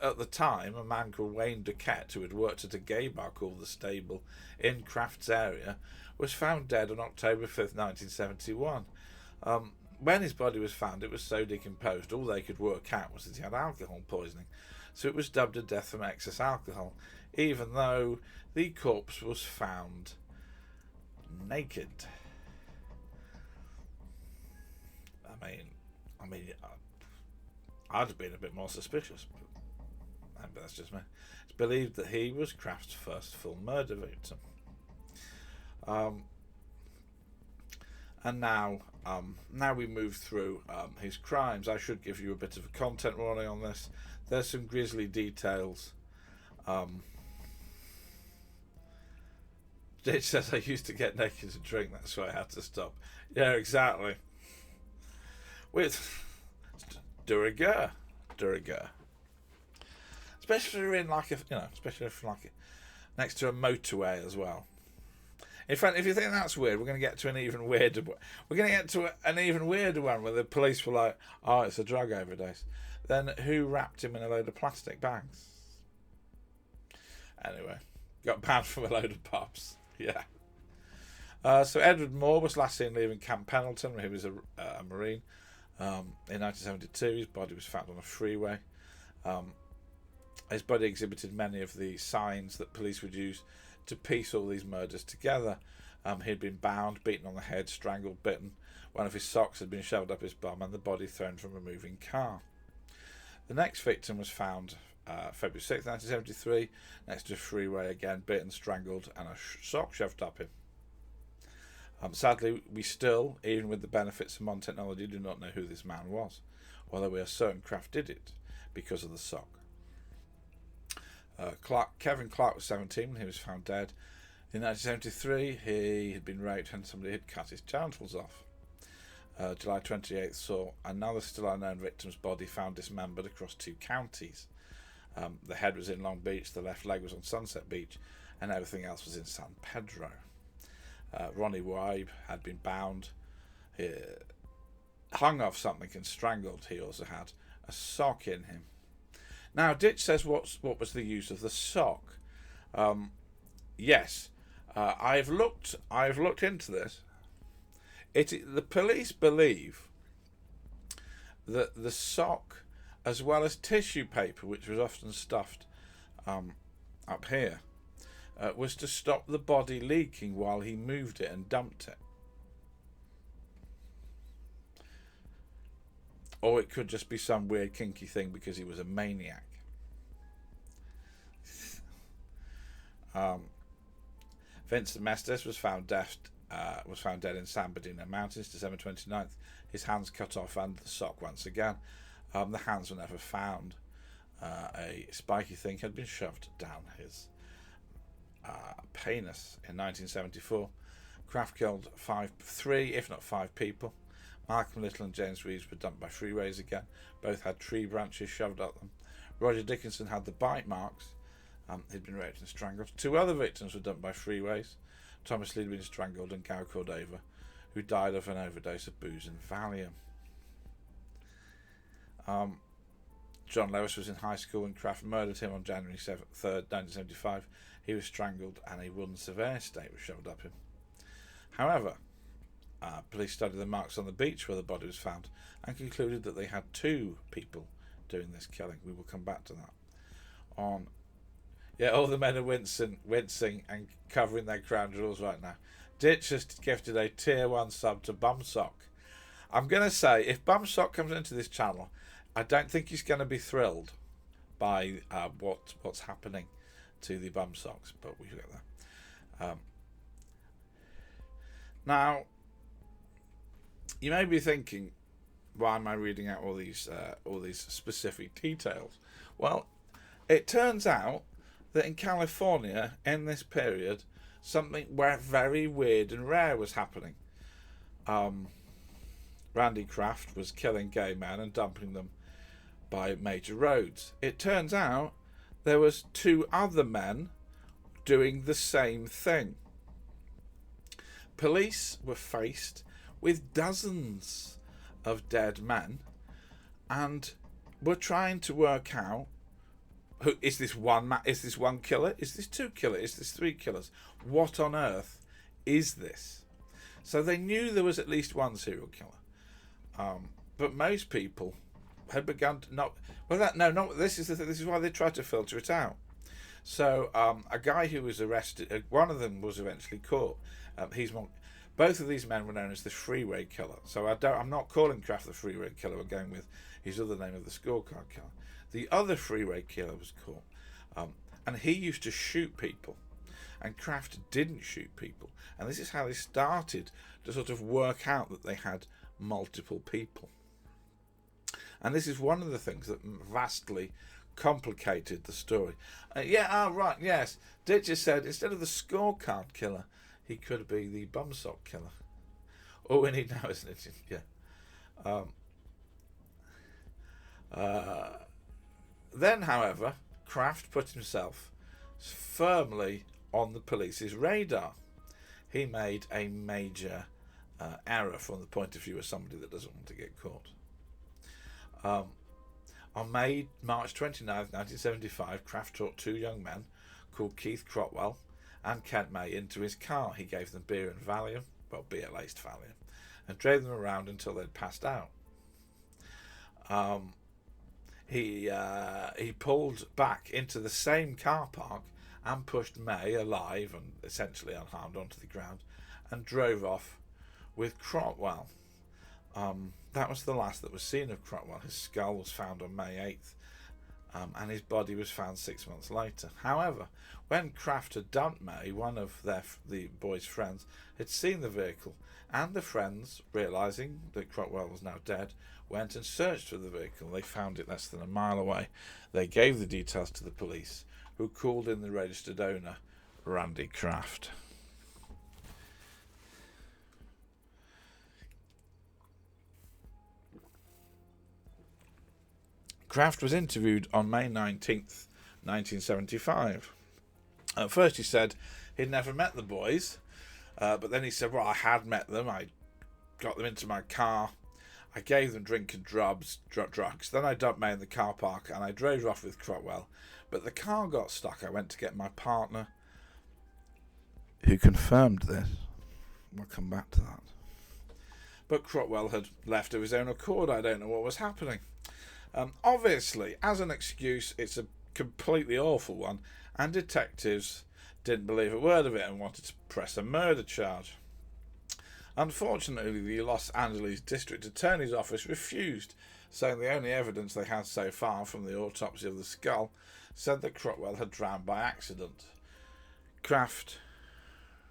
at the time a man called Wayne Duquette, who had worked at a gay bar called The Stable in Kraft's area, was found dead on October 5th, 1971. When his body was found, it was so decomposed, all they could work out was that he had alcohol poisoning. So it was dubbed a death from excess alcohol, even though the corpse was found naked. I mean, I'd have been a bit more suspicious, but that's just me. It's believed that he was Kraft's first full murder victim. And now we move through his crimes. I should give you a bit of a content warning on this. There's some grisly details. Ditch says I used to get naked to drink, that's why I had to stop. Yeah, exactly. With de rigueur. Especially if you're in especially if next to a motorway as well. In fact, if you think that's weird, we're going to get to an even weirder one. We're going to get to an even weirder one where the police were like, "Oh, it's a drug overdose." Then who wrapped him in a load of plastic bags? Anyway, got banned from a load of pubs. Yeah. So Edward Moore was last seen leaving Camp Pendleton, where he was a Marine. In 1972, his body was found on a freeway. His body exhibited many of the signs that police would use to piece all these murders together. He'd been bound, beaten on the head, strangled, bitten. One of his socks had been shoved up his bum and the body thrown from a moving car. The next victim was found February 6, 1973, next to a freeway again, bitten, strangled, and a sock shoved up him. Sadly, we still, even with the benefits of modern technology, do not know who this man was, although we are certain Kraft did it because of the sock. Kevin Clark was 17 when he was found dead. In 1973, he had been raped and somebody had cut his genitals off. July 28th saw another still unknown victim's body found dismembered across 2 counties. The head was in Long Beach, the left leg was on Sunset Beach, and everything else was in San Pedro. Ronnie Wybe had been bound, hung off something and strangled. He also had a sock in him. Now, Ditch says, what was the use of the sock? Yes, I've looked into this. The police believe that the sock, as well as tissue paper, which was often stuffed up here, was to stop the body leaking while he moved it and dumped it. Or it could just be some weird kinky thing because he was a maniac. Vincent Mestis was found dead in San Bernardino Mountains, December 29th. His hands cut off under the sock once again. The hands were never found. A spiky thing had been shoved down his penis. In 1974, Kraft killed three, if not five people. Malcolm Little and James Reeves were dumped by freeways again. Both had tree branches shoved at them. Roger Dickinson had the bite marks. He'd been raped and strangled. Two other victims were dumped by freeways. Thomas Lee had been strangled, and Gow Cordova, who died of an overdose of booze and Valium. John Lewis was in high school when Kraft murdered him on January 3rd, 1975. He was strangled and a wooden surveyor stake was shoved up him. However, police studied the marks on the beach where the body was found and concluded that they had two people doing this killing. We will come back to that. All the men are wincing and covering their crown jewels right now. Ditch has gifted a tier 1 sub to Bumsock. I'm going to say, if Bumsock comes into this channel, I don't think he's going to be thrilled by what's happening to the Bumsocks, but we'll get there. Now, you may be thinking, why am I reading out all these specific details? Well, it turns out that in California, in this period, something very weird and rare was happening. Randy Kraft was killing gay men and dumping them by major roads. It turns out there was two other men doing the same thing. Police were faced with dozens of dead men and were trying to work out, who is this one is this one killer? Is this two killers? Is this three killers? What on earth is this? So they knew there was at least one serial killer, but most people had begun to not. Well, this is why they tried to filter it out. So a guy who was arrested, one of them was eventually caught. Both of these men were known as the Freeway Killer. So I'm not calling Kraft the Freeway Killer. We're going with his other name of the Scorecard Killer. The other Freeway Killer was caught, and he used to shoot people, and Kraft didn't shoot people. And this is how they started to sort of work out that they had multiple people. And this is one of the things that vastly complicated the story. Right, yes. Ditcher said instead of the Scorecard Killer, he could be the Bumsock Killer. All we need now is an idiot. Yeah. Then, however, Kraft put himself firmly on the police's radar. He made a major error from the point of view of somebody that doesn't want to get caught. On March 29th, 1975, Kraft took two young men called Keith Crotwell and Kent May into his car. He gave them beer and Valium, beer-laced Valium, and drove them around until they'd passed out. He pulled back into the same car park and pushed May, alive and essentially unharmed, onto the ground and drove off with Crotwell. That was the last that was seen of Crotwell. His skull was found on May 8th, and his body was found 6 months later. However, when Kraft had dumped May, one of the boy's friends had seen the vehicle, and the friends, realising that Crotwell was now dead, went and searched for the vehicle. They found it less than a mile away. They gave the details to the police, who called in the registered owner, Randy Kraft. Kraft was interviewed on May 19th, 1975. At first he said he'd never met the boys, but then he said, well, I had met them. I got them into my car. I gave them drink and drugs. Then I dumped May in the car park and I drove off with Crotwell. But the car got stuck. I went to get my partner, who confirmed this. We'll come back to that. But Crotwell had left of his own accord. I don't know what was happening. Obviously, as an excuse, it's a completely awful one, and detectives didn't believe a word of it and wanted to press a murder charge. Unfortunately, the Los Angeles District Attorney's Office refused, saying the only evidence they had so far from the autopsy of the skull said that Crotwell had drowned by accident. Kraft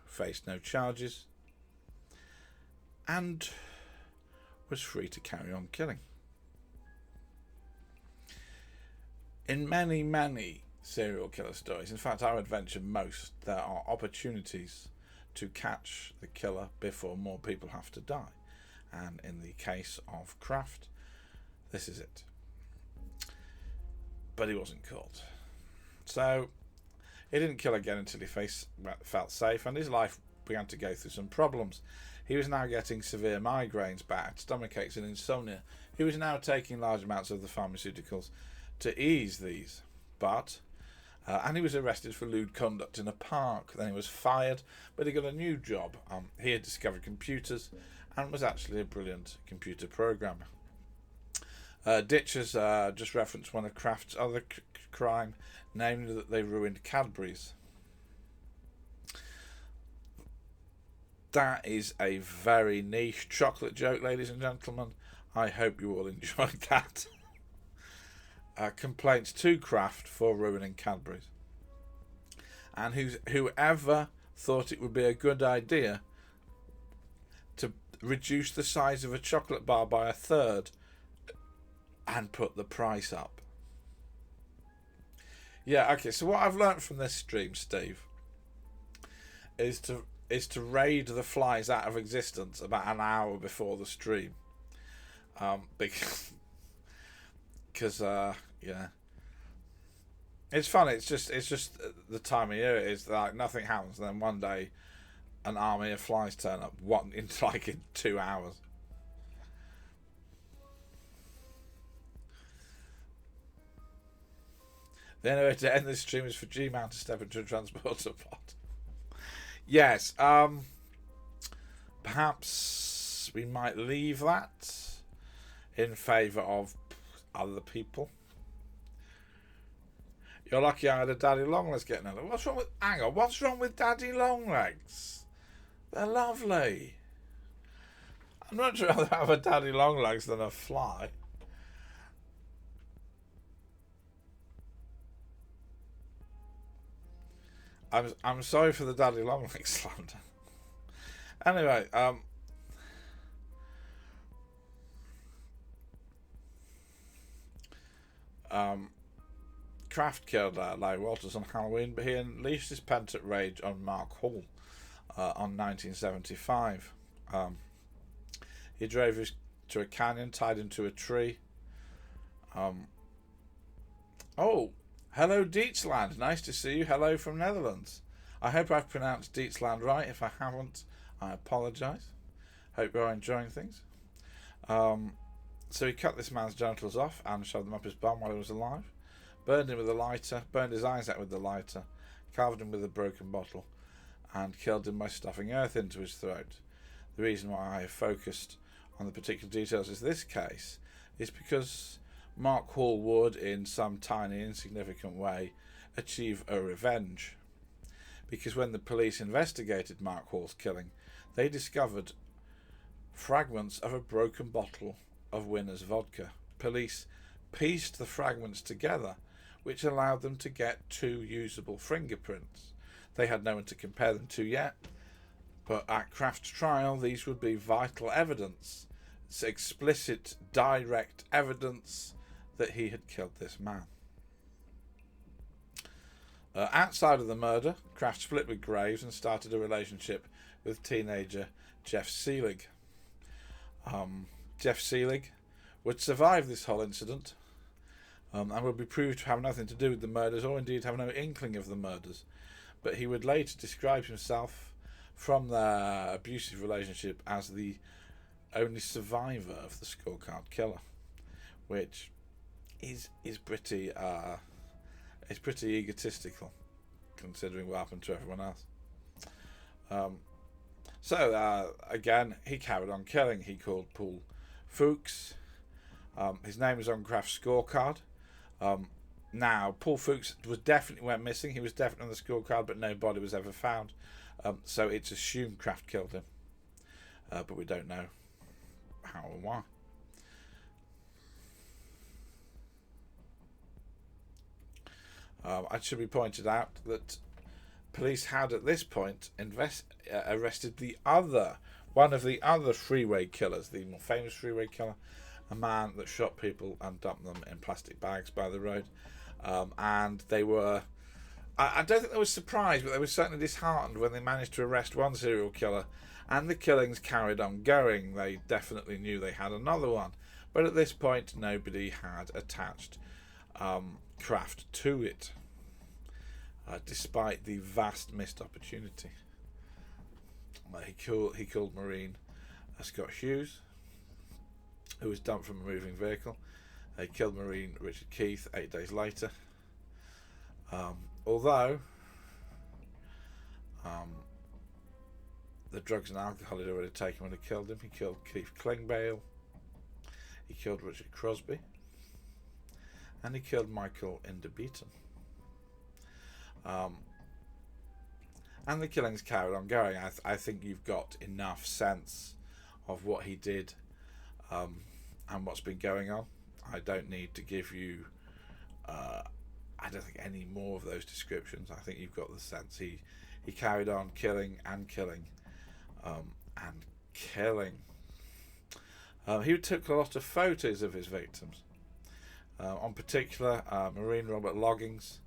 faced no charges and was free to carry on killing. In many, many serial killer stories, in fact I would venture most, there are opportunities to catch the killer before more people have to die. And in the case of Kraft, this is it. But he wasn't caught. So he didn't kill again until he felt safe, and his life began to go through some problems. He was now getting severe migraines, bad stomach aches and insomnia. He was now taking large amounts of the pharmaceuticals to ease these. And he was arrested for lewd conduct in a park. Then he was fired, but he got a new job. He had discovered computers and was actually a brilliant computer programmer. Ditchers just referenced one of Kraft's other crime, namely that they ruined Cadbury's. That is a very niche chocolate joke, ladies and gentlemen. I hope you all enjoyed that. Complaints to Kraft for ruining Cadbury's. And whoever thought it would be a good idea to reduce the size of a chocolate bar by a third and put the price up. Yeah, okay, so what I've learnt from this stream, Steve, is to raid the flies out of existence about an hour before the stream. Because yeah, it's funny. It's just the time of year. It's like nothing happens, and then one day, an army of flies turn up. In 2 hours. The only way to end this stream is for G-Man to step into a transporter pod. Yes. Perhaps we might leave that in favour of other people. You're lucky I had a daddy longlegs getting out. What's wrong with daddy longlegs? They're lovely. I'd much rather have a daddy longlegs than a fly. I'm sorry for the daddy longlegs slander. Anyway, Kraft killed Larry Walters on Halloween, but he unleashed his pent-up rage on Mark Hall on 1975. He drove him to a canyon, tied him to a tree. Oh, hello Dietzland, nice to see you. Hello from Netherlands. I hope I've pronounced Dietzland right. If I haven't, I apologise. Hope you're enjoying things. So he cut this man's genitals off and shoved them up his bum while he was alive. Burned him with a lighter, burned his eyes out with the lighter, carved him with a broken bottle, and killed him by stuffing earth into his throat. The reason why I have focused on the particular details of this case is because Mark Hall would, in some tiny, insignificant way, achieve a revenge. Because when the police investigated Mark Hall's killing, they discovered fragments of a broken bottle of Winner's vodka. Police pieced the fragments together, which allowed them to get 2 usable fingerprints. They had no one to compare them to yet, but at Kraft's trial, these would be vital evidence. It's explicit, direct evidence that he had killed this man. Outside of the murder, Kraft split with Graves and started a relationship with teenager Jeff Seelig. Jeff Seelig would survive this whole incident and would be proved to have nothing to do with the murders, or indeed have no inkling of the murders. But he would later describe himself from their abusive relationship as the only survivor of the Scorecard killer, which is pretty egotistical, considering what happened to everyone else. Again, he carried on killing. He called Paul Fuchs. His name is on Kraft's scorecard. Now, Paul Fuchs went missing. He was definitely on the scorecard, but no body was ever found. So it's assumed Kraft killed him, but we don't know how or why. It should be pointed out that police had at this point arrested one of the other freeway killers, the more famous freeway killer, a man that shot people and dumped them in plastic bags by the road. And they were, I don't think they were surprised, but they were certainly disheartened when they managed to arrest one serial killer and the killings carried on going. They definitely knew they had another one, but at this point nobody had attached Kraft to it, despite the vast missed opportunity. He killed Marine Scott Hughes, who was dumped from a moving vehicle. They killed Marine Richard Keith 8 days later. Although the drugs and alcohol he'd already taken when he killed him. He killed Keith Klingbeil, he killed Richard Crosby, and he killed Michael Inderbeaton. And the killings carried on going. I think you've got enough sense of what he did and what's been going on. I don't need to give you I don't think any more of those descriptions. I think you've got the sense. He carried on killing and killing and killing. He took a lot of photos of his victims. On particular, Marine Robert Loggins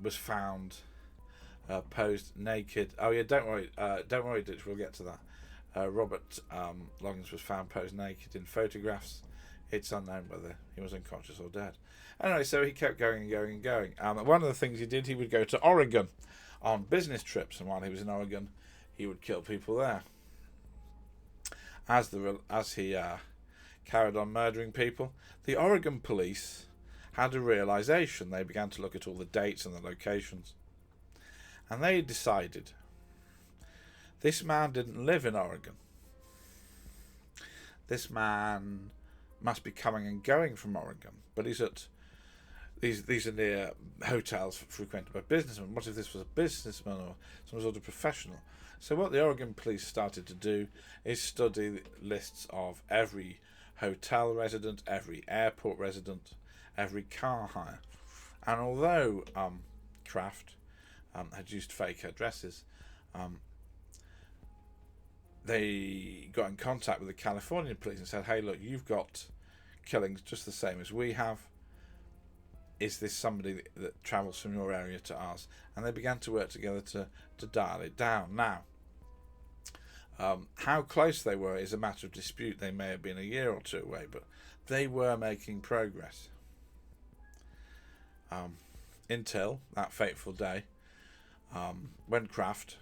was found posed naked. Oh yeah, don't worry, Ditch. We'll get to that. Robert Loggins was found posed naked in photographs. It's unknown whether he was unconscious or dead. Anyway, so he kept going and going and going. One of the things he did, he would go to Oregon on business trips, and while he was in Oregon, he would kill people there. As he carried on murdering people, the Oregon police had a realization. They began to look at all the dates and the locations, and they decided this man didn't live in Oregon. This man must be coming and going from Oregon, but he's at these are near hotels frequented by businessmen. What if this was a businessman or some sort of professional? So what the Oregon police started to do is study lists of every hotel resident, every airport resident, every car hire. And although Kraft had used fake addresses, they got in contact with the Californian police and said, hey, look, you've got killings just the same as we have. Is this somebody that travels from your area to ours? And they began to work together to dial it down. Now, how close they were is a matter of dispute. They may have been a year or two away, but they were making progress. Until that fateful day when Kraft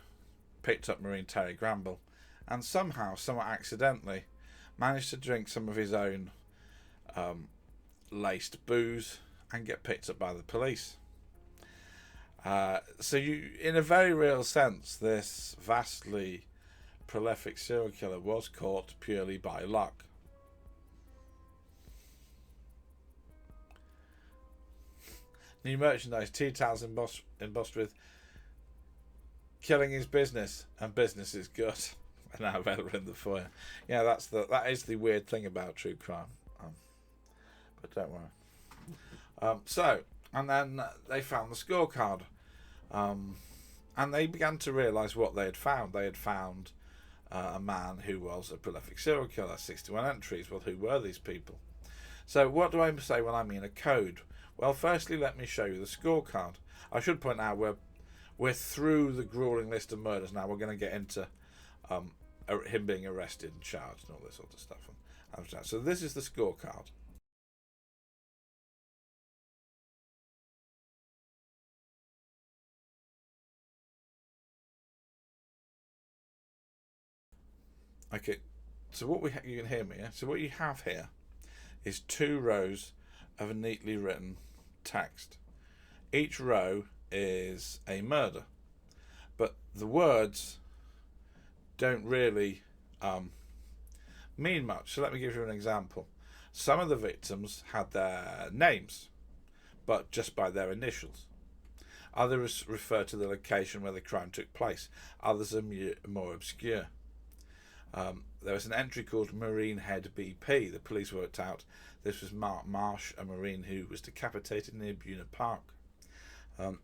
picked up Marine Terry Gramble and somehow, somewhat accidentally, managed to drink some of his own laced booze and get picked up by the police. So you, in a very real sense, this vastly prolific serial killer was caught purely by luck. New merchandise, tea towels embossed with killing is business and business is good. And now available in the foyer. Yeah, that is the weird thing about true crime. But don't worry. And then they found the scorecard. And they began to realise what they had found. They had found a man who was a prolific serial killer, 61 entries. Well, who were these people? So what do I say when I mean a code? Well, firstly, let me show you the scorecard. I should point out we're through the grueling list of murders now. We're going to get into him being arrested and charged and all this sort of stuff. So this is the scorecard. Okay, so what you can hear me. Yeah? So what you have here is 2 rows of a neatly written text. Each row is a murder, but the words don't really mean much. So let me give you an example. Some of the victims had their names, but just by their initials. Others refer to the location where the crime took place. Others are more obscure. There was an entry called Marine Head BP. The police worked out this was Mark Marsh, a Marine who was decapitated near Buna Park.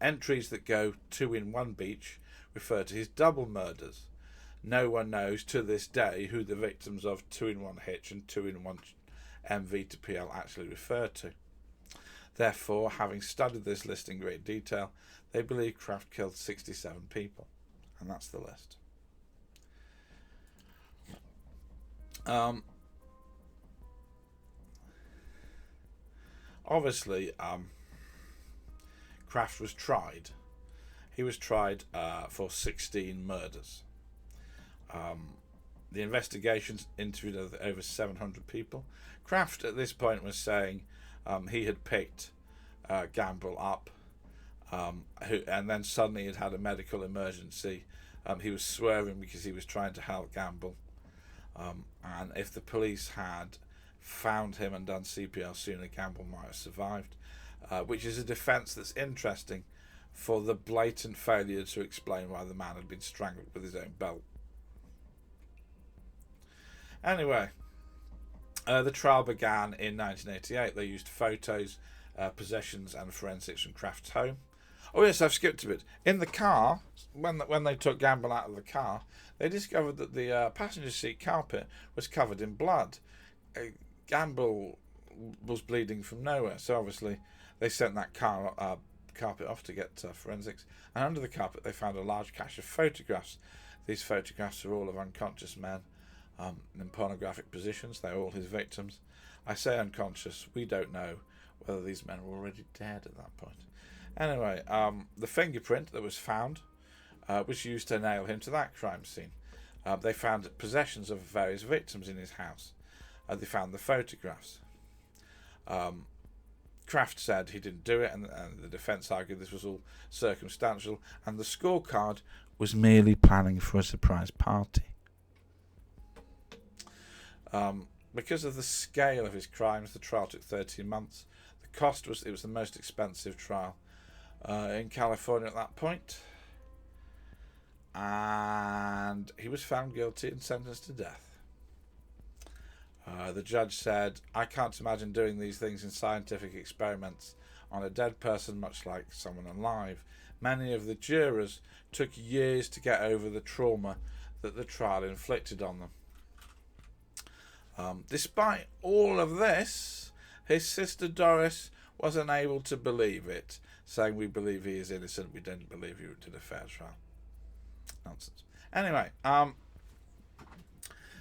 Entries that go 2 in 1 beach refer to his double murders. No one knows to this day who the victims of 2 in 1 Hitch and 2 in 1 MV to PL actually refer to. Therefore, having studied this list in great detail, they believe Kraft killed 67 people. And that's the list. Obviously, Kraft was tried. He was tried for 16 murders. The investigations interviewed over 700 people. Kraft at this point was saying he had picked Gamble up, and then suddenly he'd had a medical emergency. He was swerving because he was trying to help Gamble. And if the police had found him and done CPR sooner, Gamble might have survived, which is a defence that's interesting for the blatant failure to explain why the man had been strangled with his own belt. Anyway, the trial began in 1988. They used photos, possessions and forensics from Kraft's home. Oh yes, I've skipped a bit. In the car, when they took Gamble out of the car, they discovered that the passenger seat carpet was covered in blood. Gamble was bleeding from nowhere, so obviously they sent that carpet off to get forensics. And under the carpet they found a large cache of photographs. These photographs are all of unconscious men in pornographic positions. They're all his victims. I say unconscious. We don't know whether these men were already dead at that point. Anyway, the fingerprint that was found was used to nail him to that crime scene. They found possessions of various victims in his house. They found the photographs. Kraft said he didn't do it, and the defence argued this was all circumstantial, and the scorecard was merely planning for a surprise party. Because of the scale of his crimes, the trial took 13 months. The cost was the most expensive trial in California at that point, and he was found guilty and sentenced to death. The judge said, "I can't imagine doing these things in scientific experiments on a dead person, much like someone alive. Many of the jurors took years to get over the trauma that the trial inflicted on them." Despite all of this, his sister Doris was unable to believe it, saying, "We believe he is innocent. We didn't believe he did a fair trial." Nonsense. Anyway,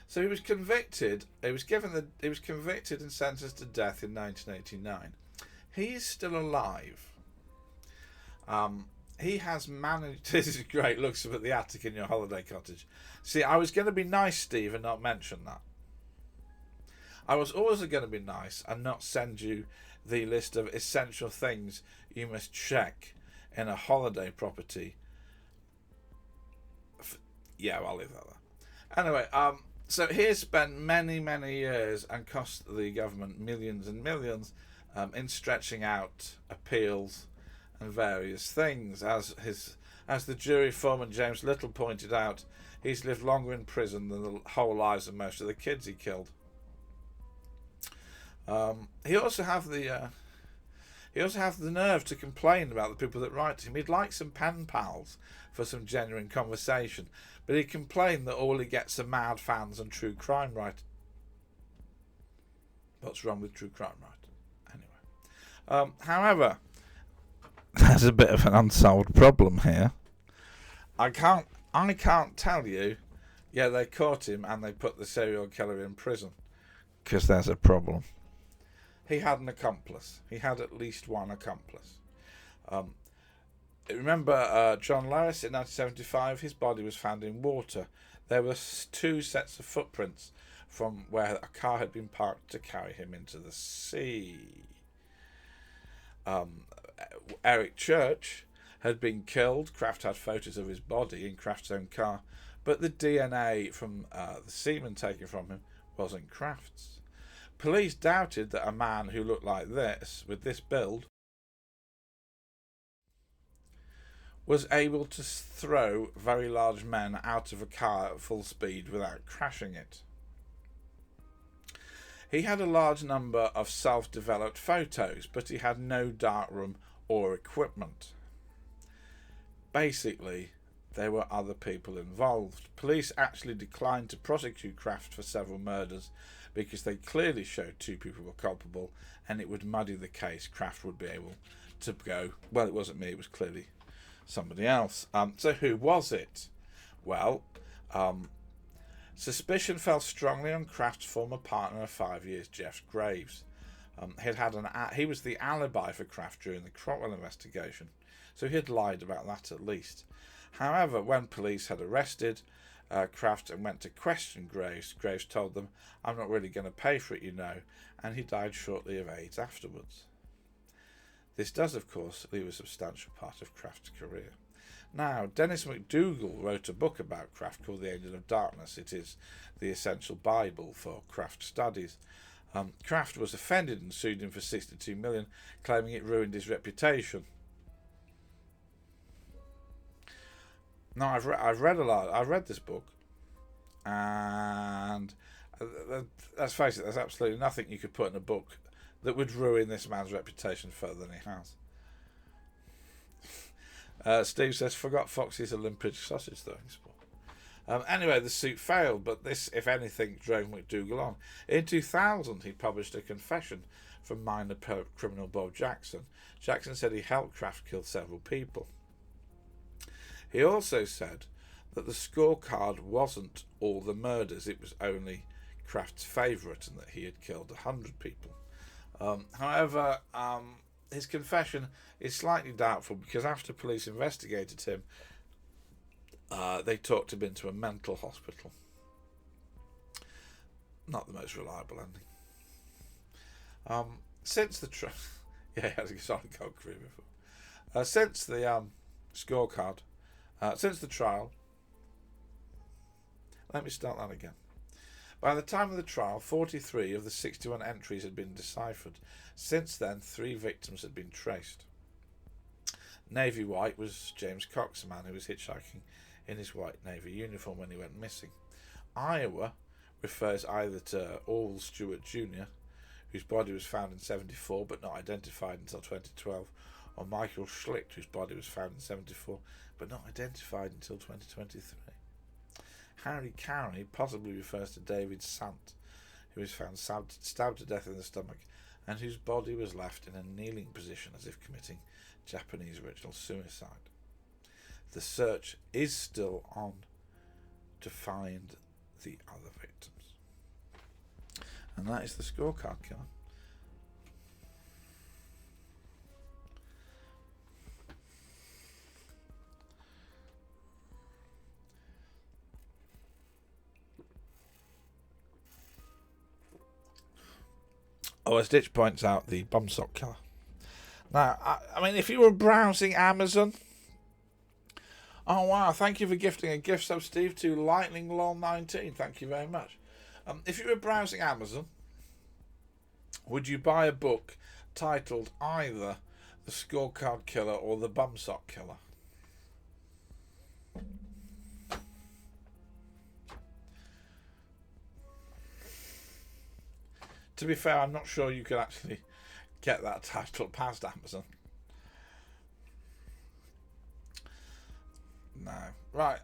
so he was convicted. He was convicted and sentenced to death in 1989. He is still alive. He has managed. This is great. Looks up at the attic in your holiday cottage. See, I was going to be nice, Steve, and not mention that. I was also going to be nice and not send you the list of essential things you must check in a holiday property. Yeah, I'll leave that there. Anyway, so he has spent many, many years and cost the government millions and millions in stretching out appeals and various things. As the jury foreman James Little pointed out, he's lived longer in prison than the whole lives of most of the kids he killed. He also have the nerve to complain about the people that write to him. He'd like some pen pals for some genuine conversation, but he complained that all he gets are mad fans and true crime writing. What's wrong with true crime writing? Anyway, however, there's a bit of an unsolved problem here. I can't tell you. Yeah, they caught him and they put the serial killer in prison, because there's a problem. He had an accomplice. He had at least one accomplice. Remember John Lewis in 1975? His body was found in water. There were 2 sets of footprints from where a car had been parked to carry him into the sea. Eric Church had been killed. Kraft had photos of his body in Kraft's own car, but the DNA from the semen taken from him wasn't Kraft's. Police doubted that a man who looked like this, with this build, was able to throw very large men out of a car at full speed without crashing it. He had a large number of self-developed photos, but he had no darkroom or equipment. Basically, there were other people involved. Police actually declined to prosecute Kraft for several murders because they clearly showed two people were culpable, and it would muddy the case. Kraft would be able to go, well, it wasn't me, it was clearly somebody else. So who was it? Well, suspicion fell strongly on Kraft's former partner of 5 years, Jeff Graves. He was the alibi for Kraft during the Crotwell investigation, so he had lied about that at least. However, when police had arrested Kraft and went to question Graves, Graves told them, "I'm not really going to pay for it, you know," and he died shortly of AIDS afterwards. This does, of course, leave a substantial part of Kraft's career. Now, Dennis McDougall wrote a book about Kraft called The Angel of Darkness. It is the essential Bible for Kraft studies. Kraft was offended and sued him for $62 million, claiming it ruined his reputation. Now, I've read this book, and let's face it, there's absolutely nothing you could put in a book that would ruin this man's reputation further than he has. Steve says, forgot Foxy's Olympic sausage throwing sport. Anyway, the suit failed, but this, if anything, drove McDougall on. In 2000, he published a confession from minor criminal Bob Jackson. Jackson said he helped Kraft kill several people. He also said that the scorecard wasn't all the murders, it was only Kraft's favourite, and that he had killed 100 people. However, his confession is slightly doubtful because after police investigated him, they talked him into a mental hospital. Not the most reliable ending. Since the trial, yeah, he had a solid cold career before. Since the scorecard, since the trial, let me start that again. By the time of the trial, 43 of the 61 entries had been deciphered. Since then, 3 victims had been traced. Navy white was James Cox, a man who was hitchhiking in his white Navy uniform when he went missing. Iowa refers either to Orwell Stewart Jr., whose body was found in 74 but not identified until 2012, or Michael Schlicht, whose body was found in 74 but not identified until 2023. Harry County possibly refers to David Sant, who was found stabbed to death in the stomach and whose body was left in a kneeling position as if committing Japanese ritual suicide. The search is still on to find the other victims. And that is the scorecard killer. Oh, as Ditch points out, the bum sock killer. Now, I mean, if you were browsing Amazon... Oh, wow, thank you for gifting a gift sub, Steve, to LightningLol19. Thank you very much. If you were browsing Amazon, would you buy a book titled either The Scorecard Killer or The Bum Sock Killer? To be fair, I'm not sure you could actually get that title past Amazon. No. Right.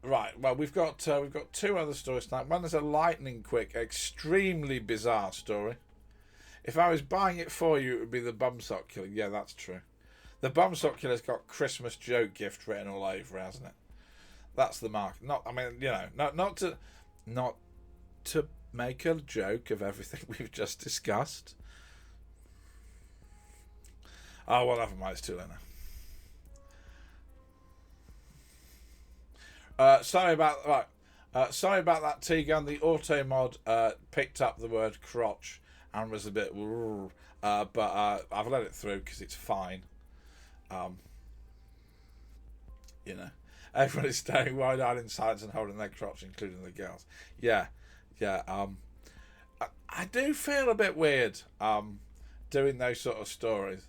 Right. Well, we've got 2 other stories tonight. One is a lightning quick, extremely bizarre story. If I was buying it for you, it would be the Bum Sock Killer. Yeah, that's true. The Bum Sock Killer's got Christmas joke gift written all over, hasn't it? That's the mark. Not to make a joke of everything we've just discussed. Oh, well, never mind. It's too late now. Sorry about that, T-Gun. The auto mod picked up the word crotch and was a bit... but I've let it through because it's fine. Everyone is staying wide-eyed in silence and holding their crotch, including the girls. Yeah. I do feel a bit weird doing those sort of stories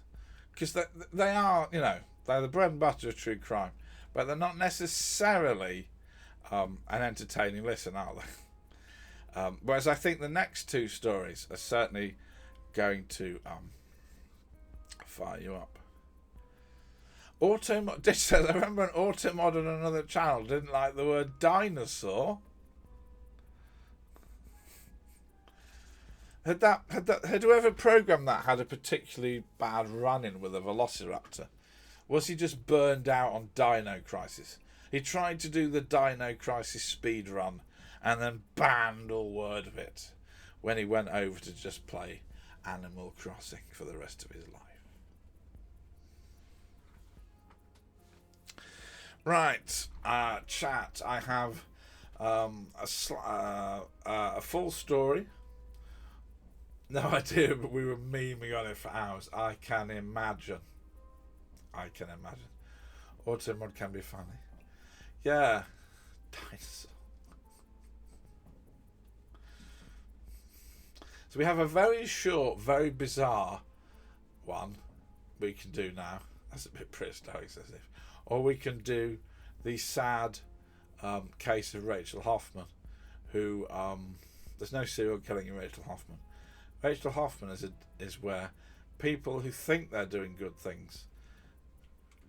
because they are, They're the bread and butter of true crime, but they're not necessarily an entertaining listen, are they? Whereas I think the next two stories are certainly going to fire you up. I remember an Automod on another channel didn't like the word dinosaur. Had whoever programmed that had a particularly bad run-in with a Velociraptor? Was he just burned out on Dino Crisis? He tried to do the Dino Crisis speed run and then banned all word of it when he went over to just play Animal Crossing for the rest of his life. Right, chat. I have a full story. No idea, but we were memeing on it for hours. I can imagine. Automod can be funny. Yeah. Dinosaur. So we have a very short, very bizarre one we can do now. That's a bit prehistoric, as if. Or we can do the sad case of Rachel Hoffman, who there's no serial killing in Rachel Hoffman. Rachel Hoffman is where people who think they're doing good things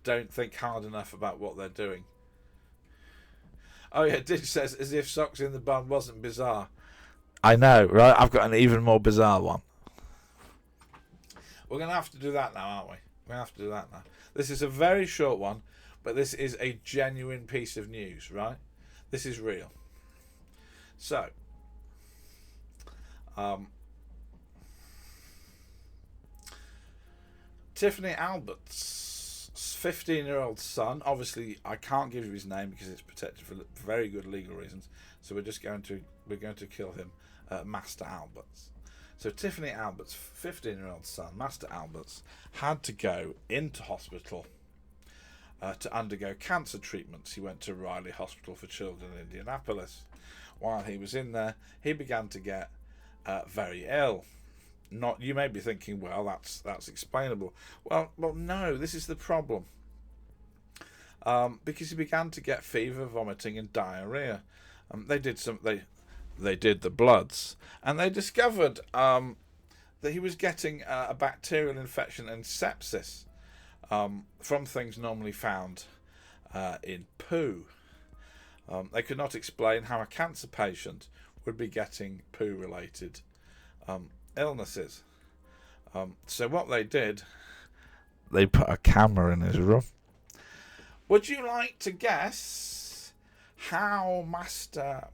don't think hard enough about what they're doing. Oh yeah, Ditch says, as if socks in the bum wasn't bizarre. I know, right? I've got an even more bizarre one. We're going to have to do that now, aren't we? We're going to have to do that now. This is a very short one, but this is a genuine piece of news, right? This is real. So, Tiffany Albert's 15-year-old son, obviously I can't give you his name because it's protected for very good legal reasons, so we're going to kill him, Master Alberts. So Tiffany Albert's 15-year-old son, Master Alberts, had to go into hospital to undergo cancer treatments. He went to Riley Hospital for Children in Indianapolis. While he was in there, he began to get very ill. You may be thinking, well, that's explainable. Well, no. This is the problem. Because he began to get fever, vomiting, and diarrhea. They did the bloods, and they discovered that he was getting a bacterial infection and sepsis from things normally found in poo. They could not explain how a cancer patient would be getting poo-related illnesses. So what they did, they put a camera in his room. Would you like to guess how Master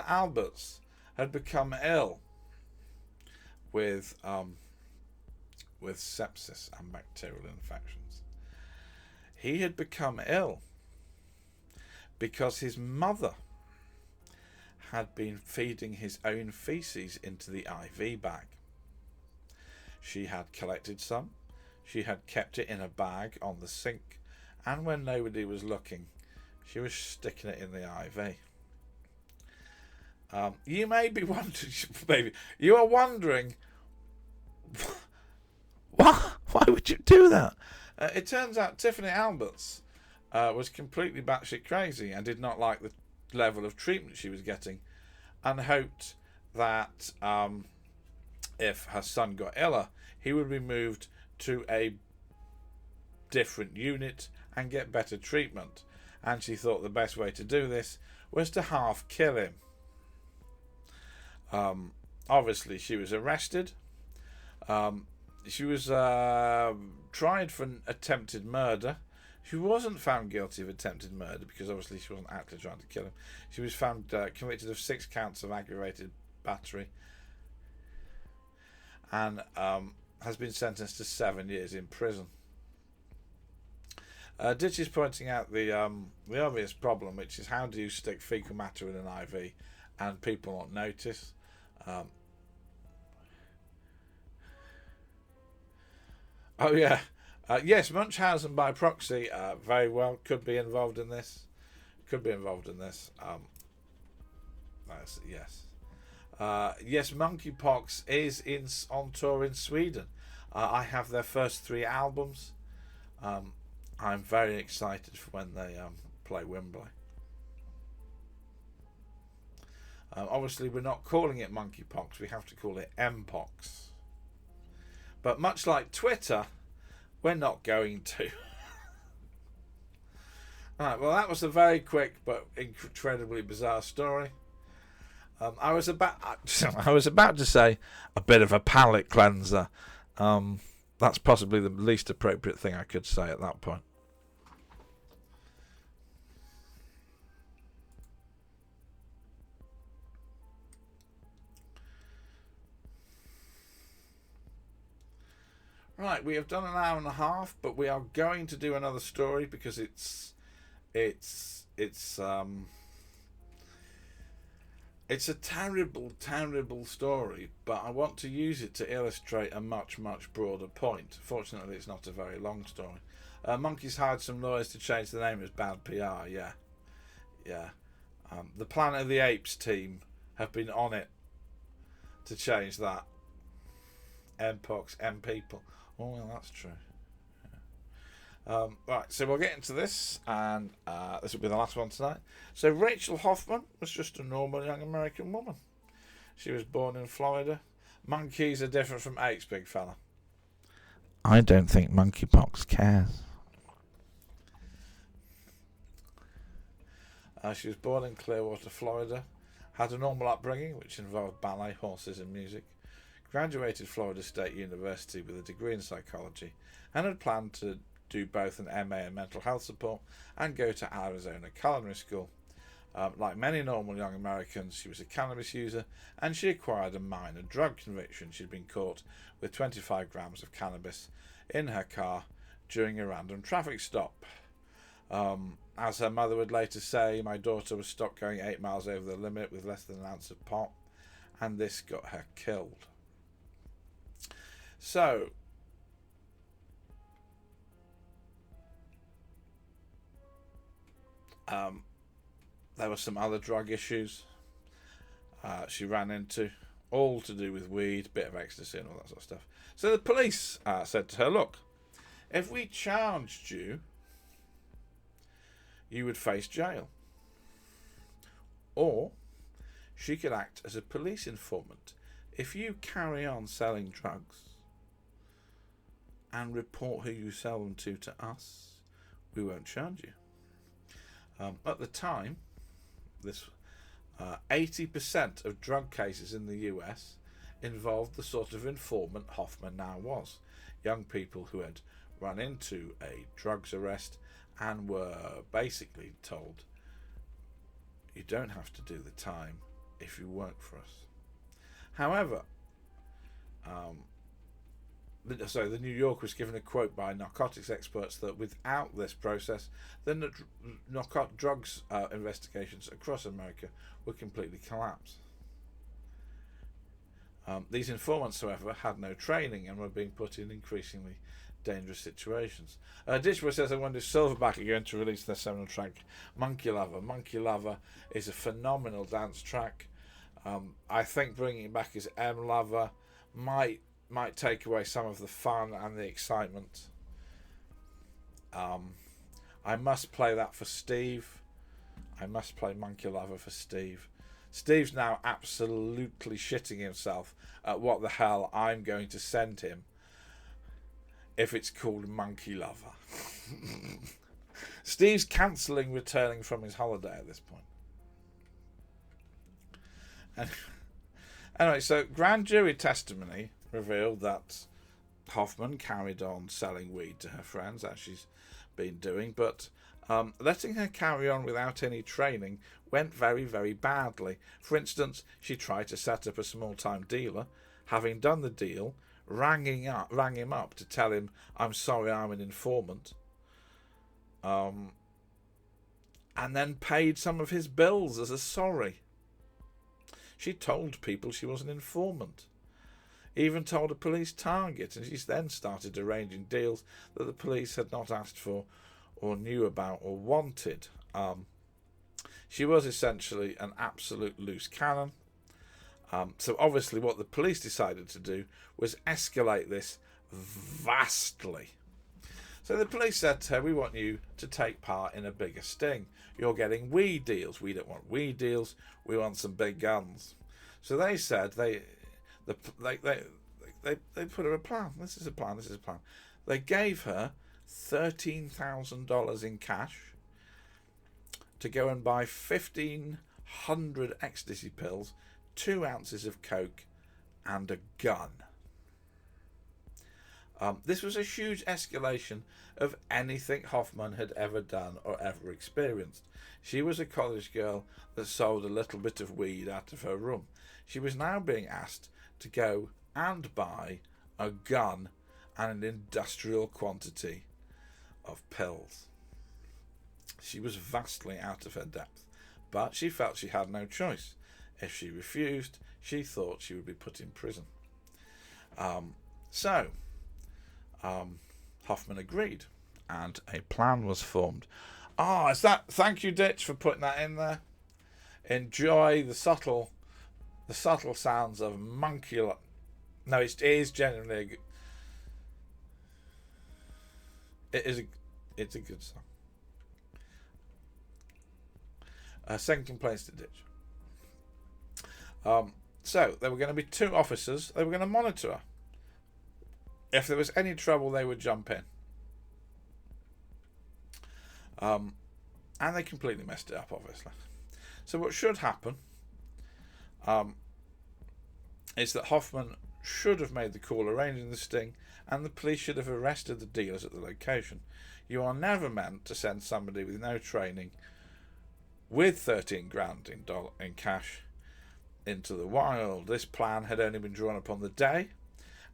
Alberts had become ill with sepsis and bacterial infections? He had become ill because his mother had been feeding his own feces into the IV bag. She had collected some, she had kept it in a bag on the sink, and when nobody was looking, she was sticking it in the IV. You may be wondering, you are wondering, why would you do that? It turns out Tiffany Alberts was completely batshit crazy and did not like the level of treatment she was getting, and hoped that if her son got iller, he would be moved to a different unit and get better treatment. And she thought the best way to do this was to half kill him. Obviously, she was arrested. She was tried for an attempted murder. She wasn't found guilty of attempted murder because obviously she wasn't actually trying to kill him. She was found convicted of 6 counts of aggravated battery and has been sentenced to 7 years in prison. Ditch is pointing out the obvious problem, which is how do you stick fecal matter in an IV and people not notice? Oh yeah. Yes, Munchausen by proxy very well could be involved in this. Yes. Yes, Monkeypox is on tour in Sweden. I have their first 3 albums. I'm very excited for when they play Wembley. Obviously, we're not calling it monkeypox. We have to call it Mpox. But much like Twitter, we're not going to. Alright, well, that was a very quick but incredibly bizarre story. I was about to say a bit of a palate cleanser. That's possibly the least appropriate thing I could say at that point. Right, we have done an hour and a half, but we are going to do another story because it's a terrible, terrible story, but I want to use it to illustrate a much, much broader point. Fortunately, it's not a very long story. Monkeys hired some lawyers to change the name as bad PR. Yeah. The Planet of the Apes team have been on it to change that. Mpox, M people. Oh, well, that's true. Right, so we'll get into this, and this will be the last one tonight. So Rachel Hoffman was just a normal young American woman. She was born in Florida. Monkeys are different from apes, big fella. I don't think monkeypox cares. She was born in Clearwater, Florida. Had a normal upbringing, which involved ballet, horses, and music. Graduated Florida State University with a degree in psychology, and had planned to do both an MA in mental health support and go to Arizona Culinary School. Like many normal young Americans, she was a cannabis user, and she acquired a minor drug conviction. She'd been caught with 25 grams of cannabis in her car during a random traffic stop. As her mother would later say, my daughter was stopped going 8 miles over the limit with less than an ounce of pot, and this got her killed. So, there were some other drug issues she ran into, all to do with weed, bit of ecstasy and all that sort of stuff. So the police said to her, look, if we charged you, you would face jail. Or she could act as a police informant. If you carry on selling drugs and report who you sell them to us, we won't charge you. At the time, this 80% of drug cases in the US involved the sort of informant Hoffman now was. Young people who had run into a drugs arrest and were basically told, you don't have to do the time if you work for us. However, the New Yorker was given a quote by narcotics experts that without this process, the drugs investigations across America would completely collapse. These informants, however, had no training and were being put in increasingly dangerous situations. Dishwa says, I wonder if Silverback are going to release their seminal track, Monkey Lover. Monkey Lover is a phenomenal dance track. I think bringing it back as M Lover might take away some of the fun and the excitement. I must play that for Steve. I must play Monkey Lover for Steve. Steve's now absolutely shitting himself at what the hell I'm going to send him if it's called Monkey Lover. Steve's cancelling returning from his holiday at this point. And anyway, so grand jury testimony revealed that Hoffman carried on selling weed to her friends, as she's been doing, but letting her carry on without any training went very, very badly. For instance, she tried to set up a small-time dealer. Having done the deal, rang him up to tell him, I'm sorry, I'm an informant, and then paid some of his bills as a sorry. She told people she was an informant, even told a police target, and she then started arranging deals that the police had not asked for or knew about or wanted. She was essentially an absolute loose cannon. So obviously what the police decided to do was escalate this vastly. So the police said to her, we want you to take part in a bigger sting. You're getting weed deals. We don't want weed deals. We want some big guns. So they said they put her a plan. This is a plan. They gave her $13,000 in cash to go and buy 1,500 ecstasy pills, 2 ounces of coke, and a gun. This was a huge escalation of anything Hoffman had ever done or ever experienced. She was a college girl that sold a little bit of weed out of her room. She was now being asked to go and buy a gun and an industrial quantity of pills. She was vastly out of her depth, but she felt she had no choice. If she refused, she thought she would be put in prison. Hoffman agreed, and a plan was formed. Thank you, Ditch, for putting that in there. Enjoy the subtle sounds of monkey. No, it is genuinely it's a good song. Second complaints to Ditch. So there were going to be 2 officers. They were going to monitor her. If there was any trouble, they would jump in. And they completely messed it up, obviously. So what should happen is that Hoffman should have made the call arranging the sting, and the police should have arrested the dealers at the location. You are never meant to send somebody with no training with 13 grand in cash into the wild. This plan had only been drawn up on the day,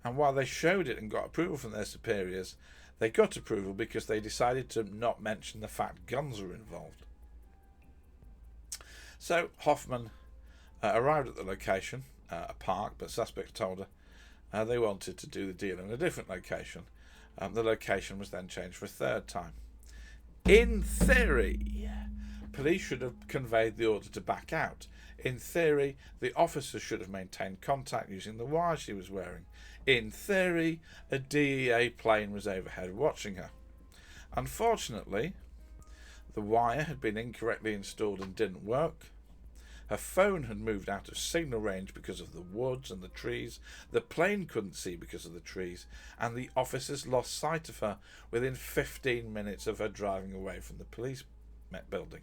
and while they showed it and got approval from their superiors, they got approval because they decided to not mention the fact guns were involved. So Hoffman arrived at the location, a park, but suspects told her they wanted to do the deal in a different location. The location was then changed for a 3rd time. In theory, police should have conveyed the order to back out. In theory, the officer should have maintained contact using the wire she was wearing. In theory, a DEA plane was overhead watching her. Unfortunately, the wire had been incorrectly installed and didn't work. Her phone had moved out of signal range because of the woods and the trees. The plane couldn't see because of the trees, and the officers lost sight of her within 15 minutes of her driving away from the police building.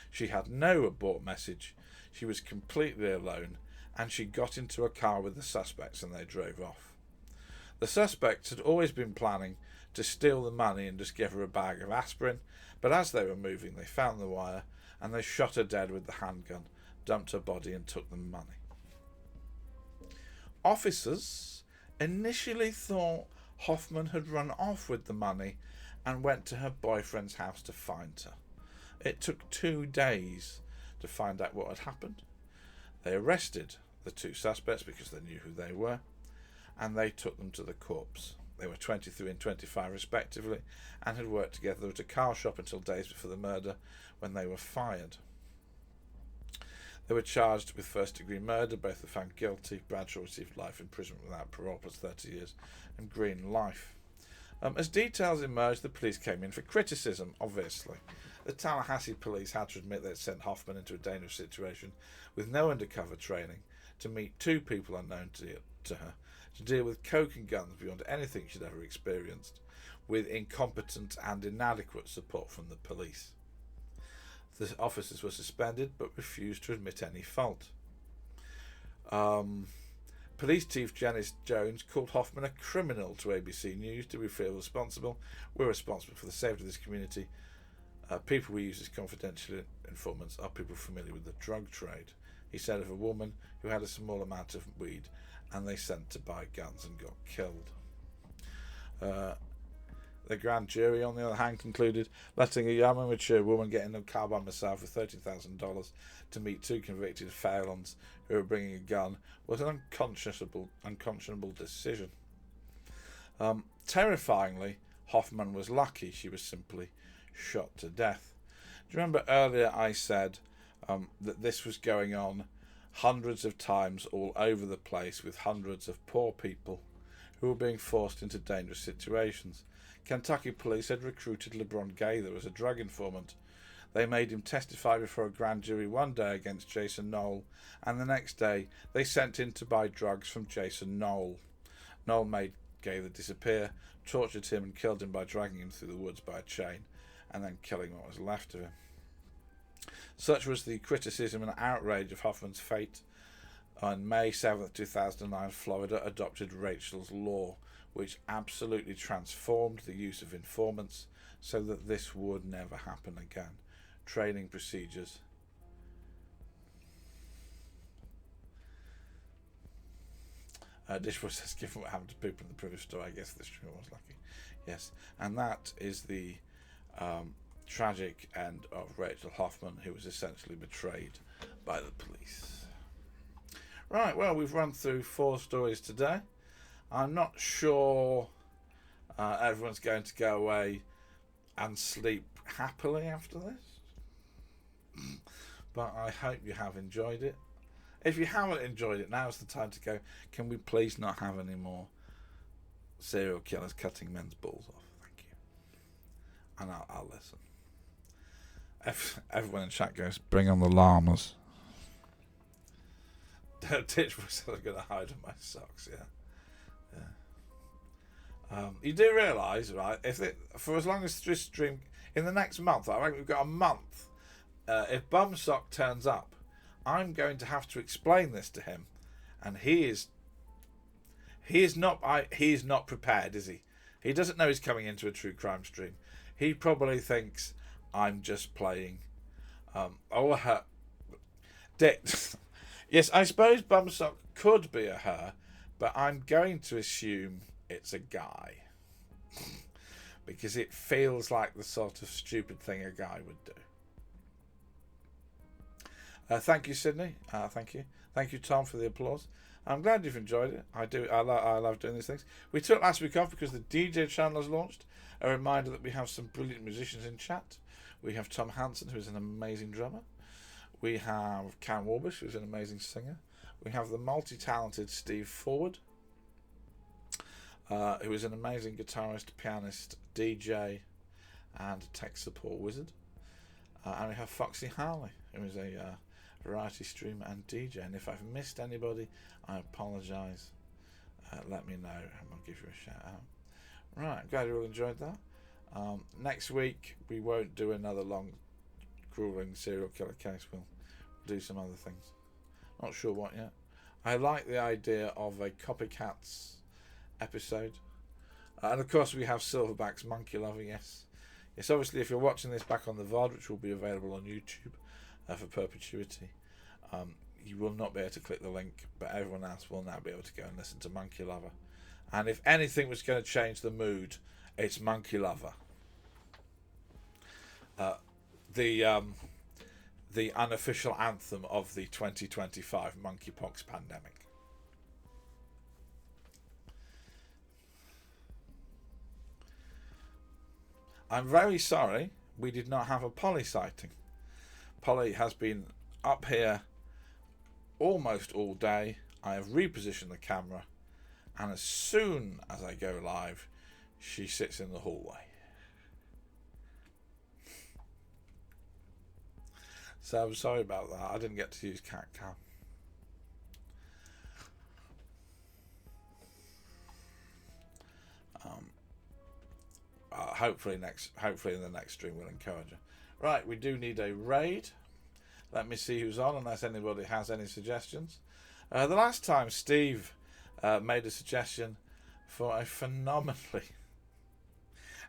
She had no abort message. She was completely alone, and she got into a car with the suspects and they drove off. The suspects had always been planning to steal the money and just give her a bag of aspirin, but as they were moving, they found the wire and they shot her dead with the handgun, dumped her body and took the money. Officers initially thought Hoffman had run off with the money and went to her boyfriend's house to find her. It took 2 days to find out what had happened. They arrested the 2 suspects because they knew who they were, and they took them to the corpse. They were 23 and 25 respectively, and had worked together at a car shop until days before the murder, when they were fired. They were charged with first-degree murder. Both were found guilty. Bradshaw received life imprisonment without parole plus 30 years, and Green life. As details emerged, the police came in for criticism, obviously. The Tallahassee police had to admit they'd sent Hoffman into a dangerous situation with no undercover training to meet 2 people unknown to her, to deal with coke and guns beyond anything she'd ever experienced, with incompetent and inadequate support from the police. The officers were suspended but refused to admit any fault. Police Chief Janice Jones called Hoffman a criminal to ABC News. Do we feel responsible? We're responsible for the safety of this community. People we use as confidential informants are people familiar with the drug trade, he said of a woman who had a small amount of weed and they sent to buy guns and got killed. The grand jury, on the other hand, concluded letting a young and mature woman get in a car by herself for $13,000 to meet 2 convicted felons who were bringing a gun was an unconscionable decision. Terrifyingly, Hoffman was lucky she was simply shot to death. Do you remember earlier I said that this was going on hundreds of times all over the place with hundreds of poor people who were being forced into dangerous situations? Kentucky police had recruited LeBron Gaither as a drug informant. They made him testify before a grand jury one day against Jason Knoll, and the next day they sent him to buy drugs from Jason Knoll. Knoll made Gaither disappear, tortured him and killed him by dragging him through the woods by a chain, and then killing what was left of him. Such was the criticism and outrage of Hoffman's fate. On May 7th, 2009, Florida adopted Rachel's Law, which absolutely transformed the use of informants so that this would never happen again. Training procedures. Dishwasher says, given what happened to people in the previous story, I guess this streamer was lucky. Yes, and that is the tragic end of Rachel Hoffman, who was essentially betrayed by the police. Right, well, we've run through 4 stories today. I'm not sure everyone's going to go away and sleep happily after this, but I hope you have enjoyed it. If you haven't enjoyed it, now's the time to go, can we please not have any more serial killers cutting men's balls off? Thank you. And I'll listen. Everyone in chat goes, bring on the llamas. Titch was going to hide in my socks, yeah. You do realise, right, for as long as this stream, in the next month, I reckon we've got a month, if Bumsock turns up, I'm going to have to explain this to him, and he is not prepared, is he? He doesn't know he's coming into a true crime stream. He probably thinks I'm just playing. Yes, I suppose Bumsock could be a her, but I'm going to assume it's a guy because it feels like the sort of stupid thing a guy would do. Thank you, Sydney. Thank you, Tom, for the applause. I'm glad you've enjoyed it. I do. I love doing these things. We took last week off because the DJ channel has launched. A reminder that we have some brilliant musicians in chat. We have Tom Hansen, who is an amazing drummer. We have Cam Warbush, who's an amazing singer. We have the multi-talented Steve Forward, who is an amazing guitarist, pianist, DJ, and tech support wizard. And we have Foxy Harley, who is a variety streamer and DJ. And if I've missed anybody, I apologise. Let me know and I'll give you a shout out. Right, I'm glad you all enjoyed that. Next week, we won't do another long, grueling serial killer case. We'll do some other things. Not sure what yet. I like the idea of a copycats episode. And of course, we have Silverback's Monkey Lover, yes. Yes, obviously, if you're watching this back on the VOD, which will be available on YouTube for perpetuity, you will not be able to click the link, but everyone else will now be able to go and listen to Monkey Lover. And if anything was going to change the mood, it's Monkey Lover. The unofficial anthem of the 2025 monkeypox pandemic. I'm very sorry we did not have a Polly sighting. Polly has been up here almost all day. I have repositioned the camera, and as soon as I go live, she sits in the hallway. So I'm sorry about that. I didn't get to use cat cam. Hopefully in the next stream we'll encourage her. Right, we do need a raid. Let me see who's on, unless anybody has any suggestions. The last time Steve made a suggestion for a phenomenally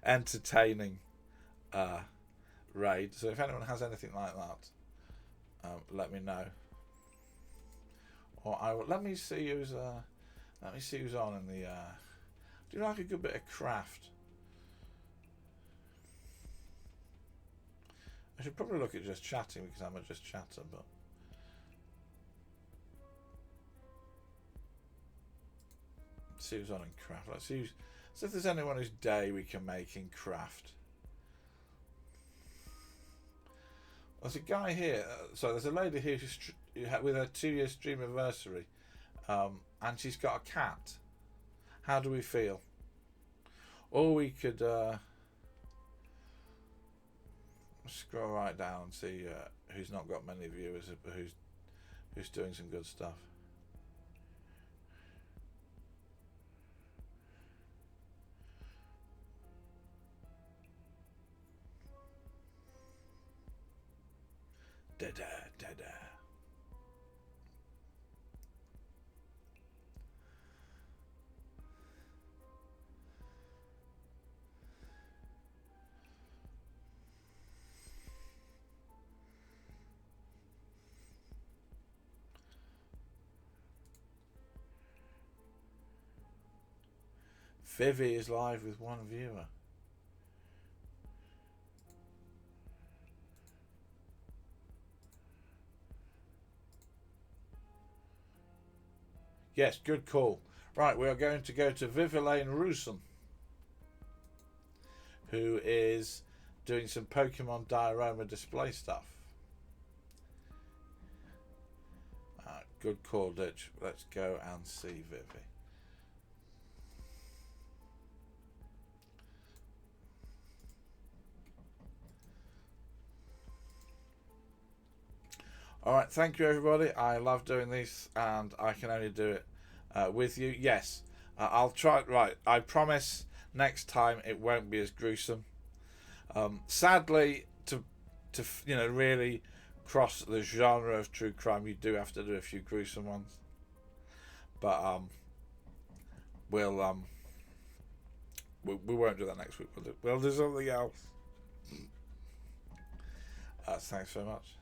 entertaining raid. So if anyone has anything like that, let me know. Or let me see who's on in the. Do you like a good bit of Kraft? I should probably look at just chatting because I'm a just chatter, but let's see who's on in Kraft. Let's see if there's anyone whose day we can make in Kraft. There's a guy here. So there's a lady here with her 2-year stream anniversary, and she's got a cat. How do we feel? Or we could scroll right down and see who's not got many viewers, but who's doing some good stuff. Da-da, da-da. Vivi is live with one viewer. Yes, good call. Right, we are going to go to Vivilaine Roosen, who is doing some Pokemon diorama display stuff. Good call, Ditch. Let's go and see Vivi. Alright, thank you everybody. I love doing these and I can only do it with you. Yes, I'll try. Right, I promise next time it won't be as gruesome. Sadly, to really cross the genre of true crime, you do have to do a few gruesome ones. But we won't do that next week. We'll do something else. Thanks so much.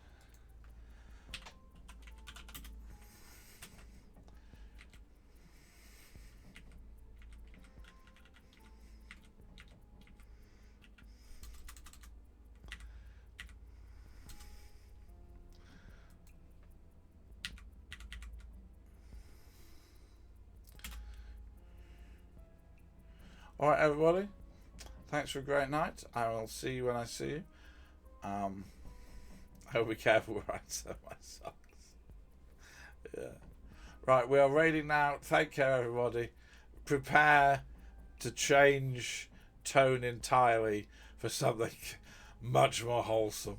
All right, everybody. Thanks for a great night. I will see you when I see you. I hope be careful where I insert my socks. Yeah. Right, we are raiding now. Take care, everybody. Prepare to change tone entirely for something much more wholesome.